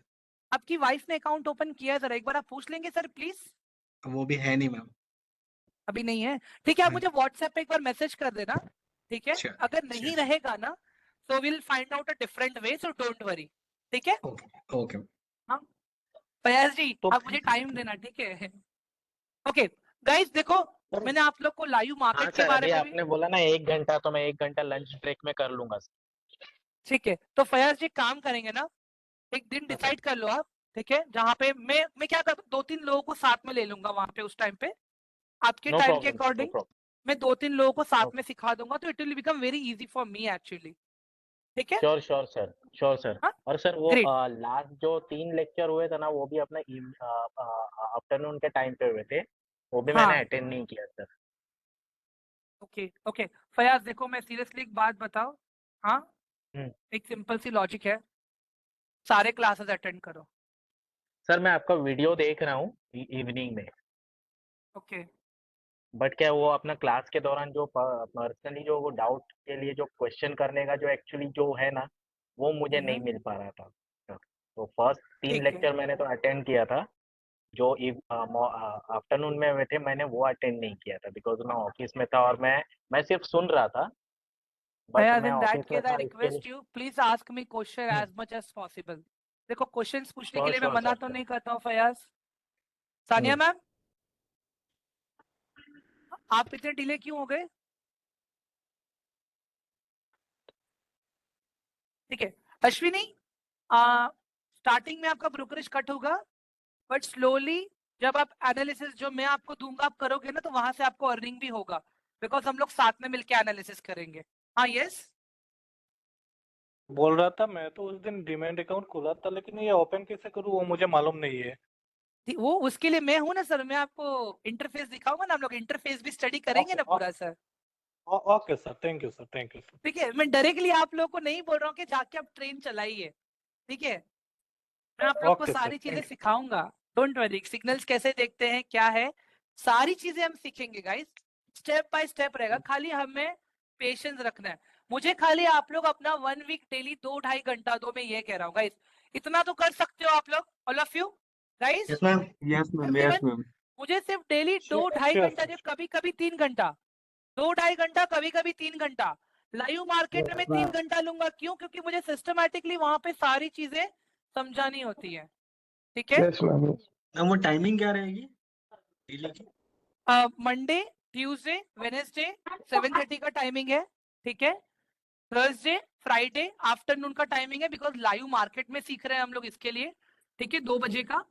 [SPEAKER 1] आपकी वाइफ ने अकाउंट ओपन किया है? जरा एक बार आप पूछ लेंगे सर प्लीज?
[SPEAKER 11] वो भी है नहीं मैम।
[SPEAKER 1] अभी नहीं है? ठीक है, आप
[SPEAKER 11] नहीं।
[SPEAKER 1] मुझे व्हाट्सएप पे एक बार मैसेज कर देना, ठीक है?
[SPEAKER 11] Sure,
[SPEAKER 1] अगर नहीं
[SPEAKER 11] sure.
[SPEAKER 1] रहेगा ना तो will find out a different way, so don't worry, ठीक है?
[SPEAKER 11] ओके।
[SPEAKER 1] हाँ फयाज जी,
[SPEAKER 5] तो
[SPEAKER 1] आप मुझे टाइम देना, ठीक है? ओके गाइस, देखो मैंने आप लोग को लाइव
[SPEAKER 5] हाँ
[SPEAKER 1] मार्केट के
[SPEAKER 5] सर,
[SPEAKER 1] बारे
[SPEAKER 5] अभी
[SPEAKER 1] में भी,
[SPEAKER 5] आपने बोला ना 1 घंटा, तो मैं 1 घंटा लंच ब्रेक में कर लूंगा सर।
[SPEAKER 1] ठीक है? तो फयाज जी काम करेंगे ना, एक दिन
[SPEAKER 5] हाँ,
[SPEAKER 1] डिसाइड कर लो आप, ठीक है? जहाँ पे मैं क्या कर 2-3 लोगों को साथ में ले लूंगा वहां पे, उस टाइम पे आपके
[SPEAKER 5] नो
[SPEAKER 1] टाइम के
[SPEAKER 5] problem sir, know
[SPEAKER 1] according
[SPEAKER 5] problem.
[SPEAKER 1] मैं 2-3 लोगों को साथ में सिखा दूंगा, तो it will become very easy for me actually, ठीक है?
[SPEAKER 5] Sure sure sir, sure sir.
[SPEAKER 1] हाँ
[SPEAKER 5] और सर वो
[SPEAKER 1] ग्रेट।
[SPEAKER 5] लास्ट जो 3 लेक्चर हुए थे ना, वो भी अपने आफ्टरनून के टाइम पे हुए थे, वो भी मैंने
[SPEAKER 1] हाँ
[SPEAKER 5] अटेंड नहीं किया सर।
[SPEAKER 1] ओके ओके फयाज, देखो मैं सीरियसली एक बात बताओ, हाँ
[SPEAKER 5] हम्म।
[SPEAKER 1] एक सिंपल सी लॉजिक है, सारे क्लासेस अटेंड करो।
[SPEAKER 5] सर मैं आपका वीडियो देख रहा हूँ इवनिंग में,
[SPEAKER 1] ओके
[SPEAKER 5] बट क्या वो अपना क्लास के दौरान जो पर्सनली जो वो डाउट के लिए जो क्वेश्चन करने का जो एक्चुअली जो है ना, वो मुझे नहीं मिल पा रहा था। तो फर्स्ट 3
[SPEAKER 1] ठीक है।
[SPEAKER 5] लेक्चर मैंने तो अटेंड किया था, जो आफ्टरनून में हुए थे मैंने वो अटेंड नहीं किया था, बिकॉज मैं ऑफिस में था और मैं सिर्फ सुन रहा था, बट
[SPEAKER 1] फयाज
[SPEAKER 5] मैं
[SPEAKER 1] इन दैट
[SPEAKER 5] ऑफिस में
[SPEAKER 1] केस आई
[SPEAKER 5] था इसके लिए।
[SPEAKER 1] Request you please ask me question as much as possible. देखो क्वेश्चंस पूछने के
[SPEAKER 5] श्योर
[SPEAKER 1] लिए मैं
[SPEAKER 5] श्योर
[SPEAKER 1] मना
[SPEAKER 5] सर,
[SPEAKER 1] तो
[SPEAKER 5] श्योर।
[SPEAKER 1] नहीं करता हूँ फयाज। सानिया मैम, आप इतने डिले क्यों हो गए? ठीक है अश्विनी, स्टार्टिंग में आपका ब्रोकरेज कट होगा, बट स्लोली जब आप एनालिसिस जो मैं आपको दूंगा आप करोगे ना, तो वहां से आपको अर्निंग भी होगा, बिकॉज हम लोग साथ में मिलकर एनालिसिस करेंगे। हाँ यस
[SPEAKER 12] बोल रहा था, मैं तो उस दिन डीमैट अकाउंट खोला था, लेकिन ये ओपन कैसे करूँ वो मुझे मालूम नहीं है।
[SPEAKER 1] वो उसके लिए मैं हूं ना सर, मैं आपको इंटरफेस दिखाऊंगा ना, हम लोग इंटरफेस भी स्टडी करेंगे ना पूरा sir.
[SPEAKER 12] Okay sir, thank you sir, thank you sir.
[SPEAKER 1] ठीक है, मैं डायरेक्टली आप लोगों को नहीं बोल रहा हूँ कि जाके आप ट्रेन चलाइए, ठीक है? मैं आप लोग को
[SPEAKER 12] ओके सर,
[SPEAKER 1] सारी चीजें
[SPEAKER 12] थैंक यू।
[SPEAKER 1] सिखाऊंगा, डोंट वरी। सिग्नल्स कैसे देखते हैं, क्या है, सारी चीजें हम सीखेंगे गाइस, स्टेप बाय स्टेप रहेगा, खाली हमें पेशेंस रखना है। मुझे खाली आप लोग अपना 1 वीक डेली 2-2.5 घंटा दो, मैं ये कह रहा हूँ गाइस, इतना तो कर सकते हो आप लोग, all of you guys,
[SPEAKER 7] yes ma'am, yes ma'am, yes
[SPEAKER 1] everyone.
[SPEAKER 7] Ma'am.
[SPEAKER 1] मुझे सिर्फ डेली
[SPEAKER 12] श्योर
[SPEAKER 1] 2-2.5 घंटा,
[SPEAKER 12] सर।
[SPEAKER 1] जो कभी कभी 3 घंटा, 2-2.5 घंटा, कभी कभी 3 घंटा लाइव मार्केट में मैं 3 घंटा लूंगा। क्यों? क्योंकि मुझे सिस्टमैटिकली वहां पे सारी चीजें समझानी होती है, ठीक है?
[SPEAKER 4] Yes ma'am.
[SPEAKER 11] मैम वो टाइमिंग क्या रहेगी डेली की?
[SPEAKER 1] मंडे, ट्यूसडे, वेनेसडे 7:30 का टाइमिंग है, ठीक है? थर्सडे, फ्राइडे आफ्टरनून का टाइमिंग है, बिकॉज लाइव मार्केट में सीख रहे हैं हम लोग इसके लिए, ठीक है? 2 बजे का,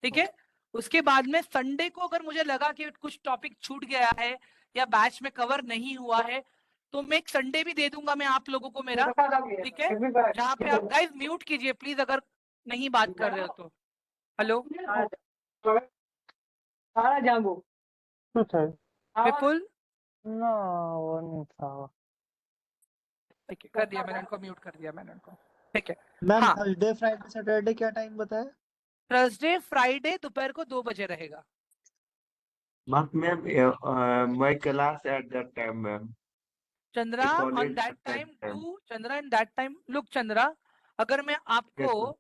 [SPEAKER 1] ठीक है? उसके बाद में संडे को अगर मुझे लगा कि कुछ टॉपिक छूट गया है या बैच में कवर नहीं हुआ है, तो मैं एक संडे भी दे दूंगा मैं आप लोगों को मेरा, ठीक है? जहाँ पे आप गाइस म्यूट कीजिए प्लीज अगर नहीं बात कर रहे हो तो। हेलो विपुल,
[SPEAKER 5] ना वो नहीं था।
[SPEAKER 1] ठीक है कर दिया मैंने उनको, म्यूट कर दिया मैंने उनको, ठीक है?
[SPEAKER 6] मैम
[SPEAKER 1] हाँ
[SPEAKER 6] थर्सडे फ्राइडे सैटरडे क्या टाइम बताया?
[SPEAKER 1] थर्सडे फ्राइडे दोपहर को 2 बजे रहेगा।
[SPEAKER 7] But ma'am, my class at that time, ma'am.
[SPEAKER 1] Chandra
[SPEAKER 7] My
[SPEAKER 1] on
[SPEAKER 7] college
[SPEAKER 1] that
[SPEAKER 7] at that
[SPEAKER 1] time
[SPEAKER 7] time.
[SPEAKER 1] Do, Chandra in that time look Chandra, अगर मैं आपको
[SPEAKER 7] Yes, ma'am.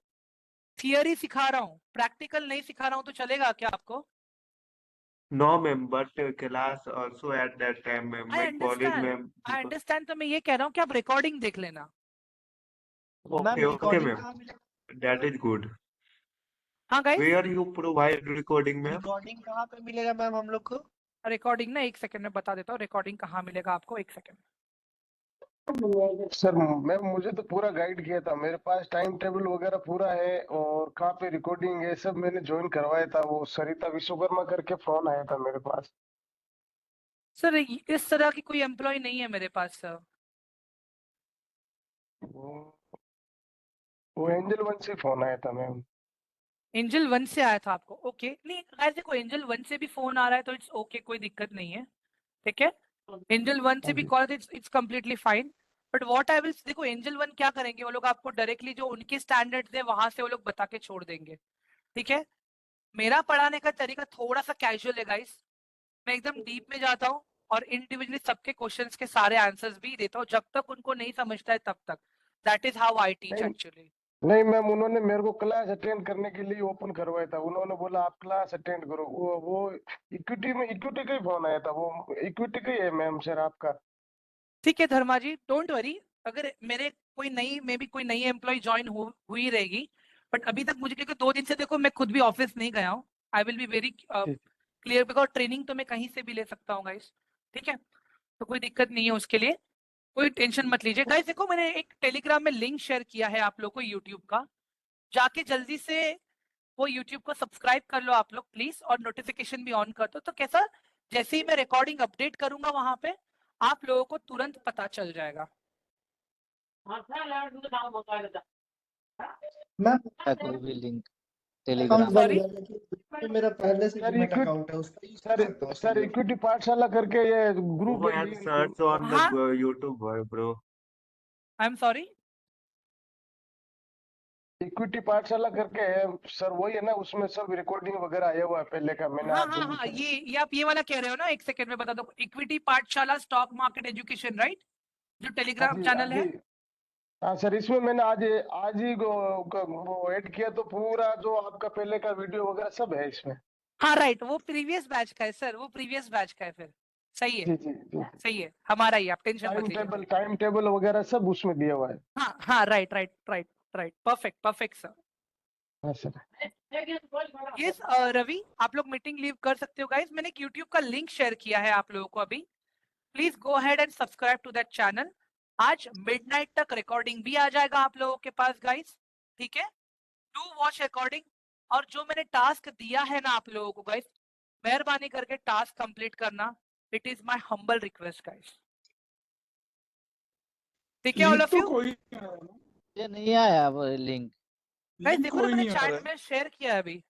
[SPEAKER 1] थियरी सिखा रहा हूँ, प्रैक्टिकल नहीं सिखा रहा हूँ, तो चलेगा क्या आपको?
[SPEAKER 7] No, ma'am, but class also at that time, ma'am.
[SPEAKER 1] I
[SPEAKER 7] My college,
[SPEAKER 1] understand,
[SPEAKER 7] ma'am.
[SPEAKER 1] I understand, तो मैं ये कह रहा हूँ कि आप रिकॉर्डिंग देख लेना।
[SPEAKER 6] Ma'am
[SPEAKER 7] Okay, okay,
[SPEAKER 6] recording
[SPEAKER 7] ma'am.
[SPEAKER 6] कहाँ मिलेगा?
[SPEAKER 7] That is good.
[SPEAKER 1] हाँ guys,
[SPEAKER 7] Where you provide recording, ma'am?
[SPEAKER 6] Recording कहाँ पे मिलेगा मैम हम लोग को?
[SPEAKER 1] रिकॉर्डिंग ना 1 सेकंड में बता देता हूँ, रिकॉर्डिंग कहाँ मिलेगा आपको, 1 सेकंड।
[SPEAKER 13] सर मैम मुझे तो पूरा गाइड किया था, मेरे पास टाइम टेबल वगैरह पूरा है और कहाँ पे रिकॉर्डिंग है सब मैंने ज्वाइन करवाया था। वो सरिता विश्वकर्मा करके फोन आया था मेरे पास।
[SPEAKER 1] सर इस तरह की कोई एम्प्लॉय नहीं है मेरे पास सर।
[SPEAKER 13] वो एंजल वन से फोन आया था मैम।
[SPEAKER 1] एंजल 1 से आया था आपको? ओके, नहीं ऐसे कोई एंजल 1 से भी फोन आ रहा है तो इट्स ओके, कोई दिक्कत नहीं है, ठीक है? एंजल 1 से भी call, it's completely fine. But what I will, देखो एंजल 1 क्या करेंगे वो लोग, आपको डायरेक्टली जो उनके स्टैंडर्ड्स है वहां से वो लोग बता के छोड़ देंगे, ठीक है? मेरा पढ़ाने का तरीका थोड़ा सा कैजुअल है गाइस। मैं एकदम डीप में जाता हूँ और इंडिविजुअली सबके क्वेश्चंस के सारे आंसर्स भी देता हूँ जब तक उनको नहीं समझता है तब तक। That is how I teach
[SPEAKER 13] नहीं
[SPEAKER 1] एक्चुअली।
[SPEAKER 13] नहीं मैम, उन्होंने मेरे को क्लास अटेंड करने के लिए ओपन करवाया था। उन्होंने बोला आप क्लास अटेंड करो। वो इक्विटी का ही फोन आया था। वो इक्विटी का ही है मैम सर आपका।
[SPEAKER 1] ठीक है धर्मा जी, डोंट वरी। अगर मेरे कोई नई मे बी कोई नई एम्प्लॉय ज्वाइन हुई रहेगी, बट अभी तक मुझे, क्योंकि 2 दिन से देखो मैं खुद भी ऑफिस नहीं गया हूँ। I will be very clear, because training तो मैं कहीं से भी ले सकता हूँ गाइस। ठीक है, तो कोई दिक्कत नहीं है उसके लिए, कोई टेंशन मत लीजिए गाइस। देखो मैंने एक टेलीग्राम में लिंक शेयर किया है आप लोग को यूट्यूब का, जाके जल्दी से वो यूट्यूब को सब्सक्राइब कर लो आप लोग प्लीज, और नोटिफिकेशन भी ऑन कर दो। तो कैसा, जैसे ही मैं रिकॉर्डिंग अपडेट करूंगा वहां पे आप लोगों को तुरंत पता चल जाएगा।
[SPEAKER 2] कोई भी लिंक टेलीग्राम
[SPEAKER 1] सॉरी
[SPEAKER 6] मेरा पहले से
[SPEAKER 13] सर
[SPEAKER 6] डीमैट
[SPEAKER 13] इक्विटी
[SPEAKER 6] अकाउंट है, उसका यूज कर
[SPEAKER 13] सर
[SPEAKER 6] सकता हूँ
[SPEAKER 13] सर इक्विटी पाठशाला करके ये ग्रुप
[SPEAKER 7] Go
[SPEAKER 13] है
[SPEAKER 7] and
[SPEAKER 13] link.
[SPEAKER 7] search on the
[SPEAKER 1] हाँ
[SPEAKER 7] YouTube, bro.
[SPEAKER 1] I am sorry.
[SPEAKER 13] Equity पाठशाला करके है सर, वही है ना? उसमें सब रिकॉर्डिंग वगैरह आया हुआ है पहले का। मैंने
[SPEAKER 1] हाँ
[SPEAKER 13] आज
[SPEAKER 1] हाँ हाँ, ये आप ये वाला कह रहे हो ना, एक सेकंड में बता दो। इक्विटी पाठशाला स्टॉक मार्केट एजुकेशन, राइट, जो टेलीग्राम चैनल है।
[SPEAKER 13] हाँ सर, इसमें मैंने आज ही वो ऐड किया, तो पूरा जो आपका पहले का वीडियो वगैरह सब है इसमें।
[SPEAKER 1] हाँ राइट, वो प्रीवियस बैच का है सर, वो प्रीवियस बैच का है फिर। सही है,
[SPEAKER 13] जी जी जी।
[SPEAKER 1] सही है, हमारा ही, आप टेंशन मत लीजिए।
[SPEAKER 13] टाइम टेबल वगैरह सब उसमें दिया हुआ है।
[SPEAKER 1] हाँ हाँ, right right right right, perfect perfect sir.
[SPEAKER 13] हाँ सर।
[SPEAKER 1] यस रवि, आप लोग मीटिंग लीव कर सकते हो गाइस। मैंने एक यूट्यूब का लिंक शेयर किया है आप लोगों को अभी, please go ahead and subscribe to that channel. आज मिडनाइट तक रिकॉर्डिंग भी आ जाएगा आप लोगों के पास गाइस। ठीक है, डू वॉच रिकॉर्डिंग। और जो मैंने टास्क दिया है ना आप लोगों को गाइस, मेहरबानी करके टास्क कंप्लीट करना। It is my humble request guys. ठीक है ऑल ऑफ यू।
[SPEAKER 2] ये नहीं आया वो लिंक।
[SPEAKER 1] गाइस देखो ना, मैंने चैट में शेयर किया है अभी।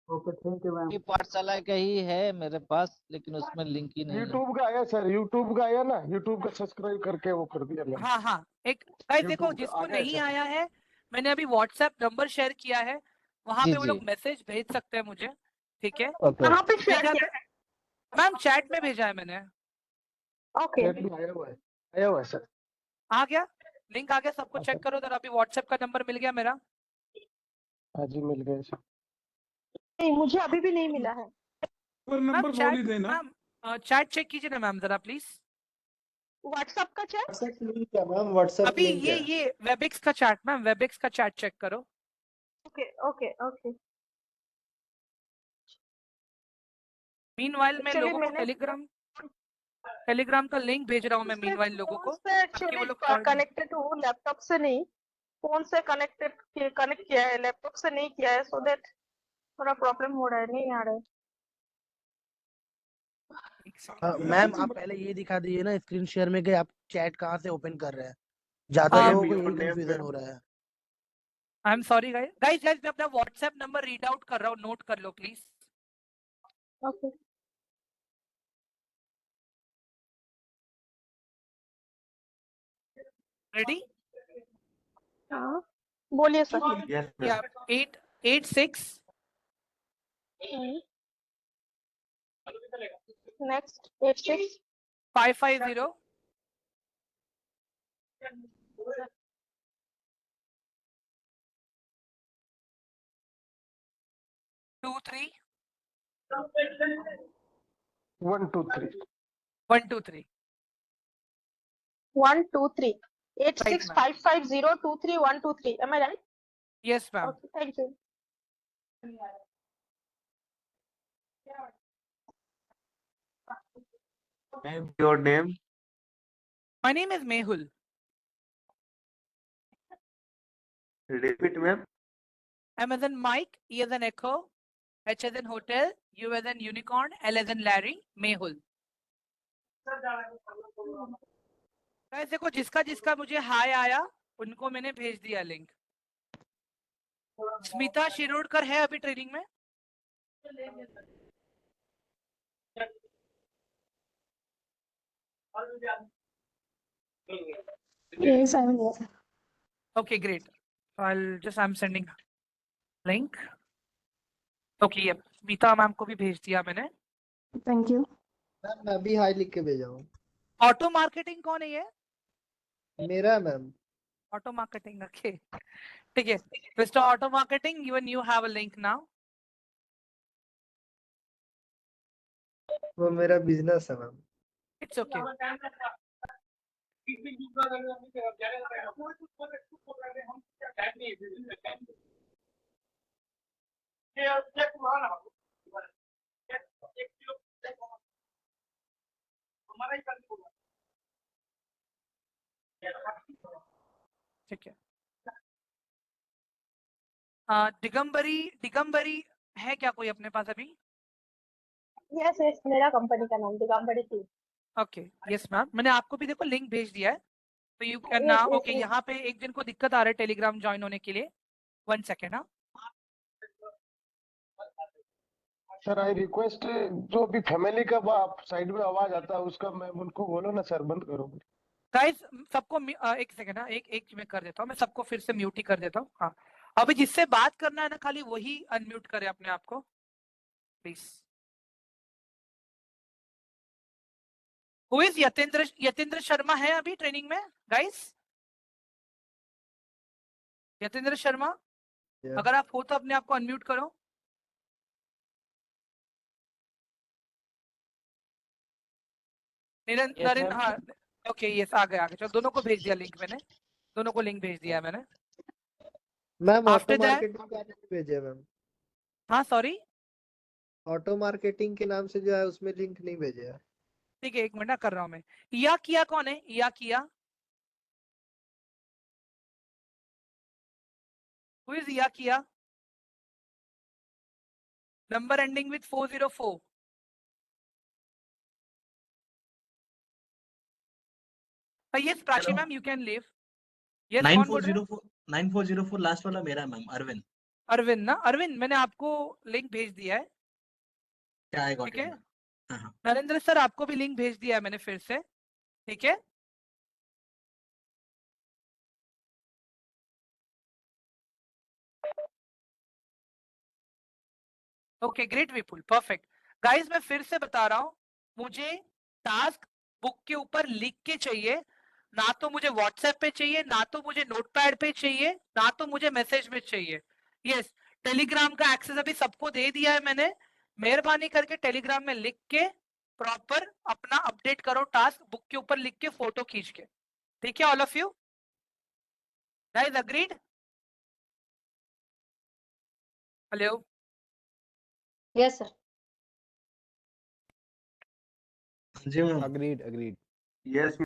[SPEAKER 6] Okay, thank you ma'am.
[SPEAKER 2] ये पाठशाला का ही है मेरे पास, लेकिन उसमें लिंक ही नहीं है।
[SPEAKER 13] यूट्यूब का आया सर, यूट्यूब का आया ना, यूट्यूब का सब्सक्राइब करके वो कर दिया मैंने।
[SPEAKER 1] हाँ हाँ, एक गाइस देखो,
[SPEAKER 13] YouTube का
[SPEAKER 1] जिसको
[SPEAKER 13] आ गया
[SPEAKER 1] नहीं
[SPEAKER 13] सर।
[SPEAKER 1] आया है, मैंने अभी व्हाट्सएप नंबर शेयर किया है, वहां
[SPEAKER 2] जी
[SPEAKER 1] पे वो
[SPEAKER 2] जी
[SPEAKER 1] लोग मैसेज भेज सकते हैं मुझे। ठीक है,
[SPEAKER 2] ओके।
[SPEAKER 10] कहाँ पे शेयर
[SPEAKER 1] भेजा
[SPEAKER 10] किया?
[SPEAKER 1] मैम, चैट में भेजा है मैंने।
[SPEAKER 10] ओके,
[SPEAKER 13] चैट में आया हुआ है सर।
[SPEAKER 1] आ गया, लिंक आ गया, सबको चेक करो जरा। अभी व्हाट्सएप का नंबर मिल गया मेरा।
[SPEAKER 13] हाँ जी, मिल गया सर।
[SPEAKER 10] नहीं मुझे अभी भी नहीं मिला है।
[SPEAKER 1] Ma'am chat, ma'am chat check कीजिए ना मैम जरा प्लीज।
[SPEAKER 10] व्हाट्सएप का चैट।
[SPEAKER 6] व्हाट्सएप लिंक है मैम, व्हाट्सएप
[SPEAKER 1] अभी
[SPEAKER 6] लिंक है।
[SPEAKER 1] ये वेबिक्स का चैट, मैम वेबिक्स का चैट चेक करो।
[SPEAKER 10] Okay okay okay.
[SPEAKER 1] मीनवाइल मैं
[SPEAKER 10] Actually,
[SPEAKER 1] लोगों को
[SPEAKER 10] मैंने
[SPEAKER 1] टेलीग्राम का लिंक भेज रहा हूँ मैं मीनवाइल लोगों को,
[SPEAKER 10] फोन से
[SPEAKER 1] ताकि वो
[SPEAKER 10] एक्चुअली
[SPEAKER 1] लोग join-
[SPEAKER 10] कनेक्टेड हूँ, लैपटॉप से नहीं। फोन से कनेक्ट किया है, लैपटॉप से नहीं किया है, सो दैट थोड़ा प्रॉब्लम हो रहा है, नहीं आ रहा है।
[SPEAKER 6] मैम आप पहले ये दिखा दीजिए ना स्क्रीन शेयर में कि आप चैट कहाँ से ओपन कर रहे हैं। ज्यादा
[SPEAKER 1] हाँ,
[SPEAKER 6] लोगों को
[SPEAKER 7] your
[SPEAKER 6] यही
[SPEAKER 7] name,
[SPEAKER 6] कंफ्यूजन
[SPEAKER 7] ma'am?
[SPEAKER 6] हो रहा है।
[SPEAKER 1] I am sorry guys. Guys मैं अपना व्हाट्सएप नंबर रीड आउट कर रहा हूँ, नोट कर लो प्लीज।
[SPEAKER 10] Okay
[SPEAKER 1] ready?
[SPEAKER 10] हाँ बोलिए सर।
[SPEAKER 7] Yes,
[SPEAKER 1] या
[SPEAKER 7] ma'am.
[SPEAKER 1] 886
[SPEAKER 10] next 86
[SPEAKER 1] 550 23
[SPEAKER 13] 1 2 3
[SPEAKER 1] 123।
[SPEAKER 10] 1 2 3
[SPEAKER 1] Right,
[SPEAKER 10] 86
[SPEAKER 1] ma'am.
[SPEAKER 10] 550 23 123. Am I right?
[SPEAKER 1] Yes ma'am.
[SPEAKER 10] Okay, thank you.
[SPEAKER 7] Ma'am, your name?
[SPEAKER 1] My name is Mehul.
[SPEAKER 7] Repeat, ma'am.
[SPEAKER 1] M as in Mike, E as in Echo, H as in Hotel, U as in Unicorn, L as in Larry, Mehul. Guys देखो, जिसका जिसका मुझे हाय आया उनको मैंने भेज दिया link. Smita Shirodkar है अभी ट्रेनिंग में?
[SPEAKER 10] Yes, I'm here.
[SPEAKER 1] Okay, great. So I'm sending link. Okay, ये मीता मैम को भी भेज दिया मैंने।
[SPEAKER 10] Thank you.
[SPEAKER 14] मैम मैं भी हाई लिख के भेजा हूँ।
[SPEAKER 1] ऑटो मार्केटिंग कौन है ये?
[SPEAKER 14] मेरा है मैम।
[SPEAKER 1] ऑटो मार्केटिंग, ओके ठीक है। Mister auto marketing, even you have a link now.
[SPEAKER 14] वो मेरा बिजनेस है मैम।
[SPEAKER 1] It's okay. ठीक है। दिगंबरी, दिगंबरी है क्या कोई अपने पास अभी?
[SPEAKER 10] यस यस, मेरा कंपनी का नाम दिगंबरी थी।
[SPEAKER 1] ओके, यस मैम, मैंने आपको भी देखो लिंक भेज दिया है, तो you can
[SPEAKER 10] Yes,
[SPEAKER 1] now.
[SPEAKER 10] yes,
[SPEAKER 1] okay,
[SPEAKER 10] yes.
[SPEAKER 1] यहाँ पे एक जन को दिक्कत आ रहा है टेलीग्राम ज्वाइन होने के लिए। 1 सेकेंड। हाँ
[SPEAKER 13] सर आई रिक्वेस्ट, जो भी फैमिली का आप साइड में आवाज आता है उसका मैम उनको बोलो ना सर बंद करो।
[SPEAKER 1] गाइस, सबको एक सेकेंड, हाँ एक मैं कर देता हूँ, मैं सबको फिर से म्यूट ही कर देता हूँ। हाँ, अभी जिससे बात करना है ना, खाली वही अनम्यूट करे अपने आप को please. Who is Yatendra? Yatendra Sharma है अभी ट्रेनिंग में गाइस? यतेंद्र शर्मा, अगर आप हो तो अपने आप को अनम्यूट करो। नरेंद्र, हाँ ओके, यस आ गया, चलो दोनों को भेज दिया लिंक मैंने, दोनों को लिंक भेज दिया मैंने।
[SPEAKER 14] Ma'am auto
[SPEAKER 1] after that,
[SPEAKER 14] marketing का लिंक भेजे मैम।
[SPEAKER 1] हाँ सॉरी,
[SPEAKER 14] ऑटो मार्केटिंग के नाम से जो है उसमें लिंक नहीं भेजे है।
[SPEAKER 1] ठीक है, 1 मिनट कर रहा हूँ मैं। या किया कौन है? या किया, हु इज या किया? Number ending with 404। Yes Prachi ma'am, you can leave. Yes, कौन बोल रहे हैं?
[SPEAKER 11] 9404 लास्ट वाला मेरा मैम, अरविंद।
[SPEAKER 1] अरविंद ना? अरविंद, मैंने आपको लिंक भेज दिया है,
[SPEAKER 11] क्या है?
[SPEAKER 1] ठीक है।
[SPEAKER 11] हाँ।
[SPEAKER 1] नरेंद्र सर, आपको भी लिंक भेज दिया है मैंने फिर से, ठीक है। ओके ग्रेट विपुल, परफेक्ट। गाइस मैं फिर से बता रहा हूं, मुझे टास्क बुक के ऊपर लिख के चाहिए, ना तो मुझे व्हाट्सएप पे चाहिए, ना तो मुझे नोटपैड पे चाहिए, ना तो मुझे मैसेज में चाहिए। यस, टेलीग्राम का एक्सेस अभी सबको दे दिया है मैंने, मेहरबानी करके टेलीग्राम में लिख के प्रॉपर अपना अपडेट करो, टास्क बुक के ऊपर लिख के फोटो खींच के, ठीक है। All of you guys agreed? Hello?
[SPEAKER 10] Yes sir.
[SPEAKER 11] जी मैम।
[SPEAKER 4] Agreed agreed.
[SPEAKER 7] Yes,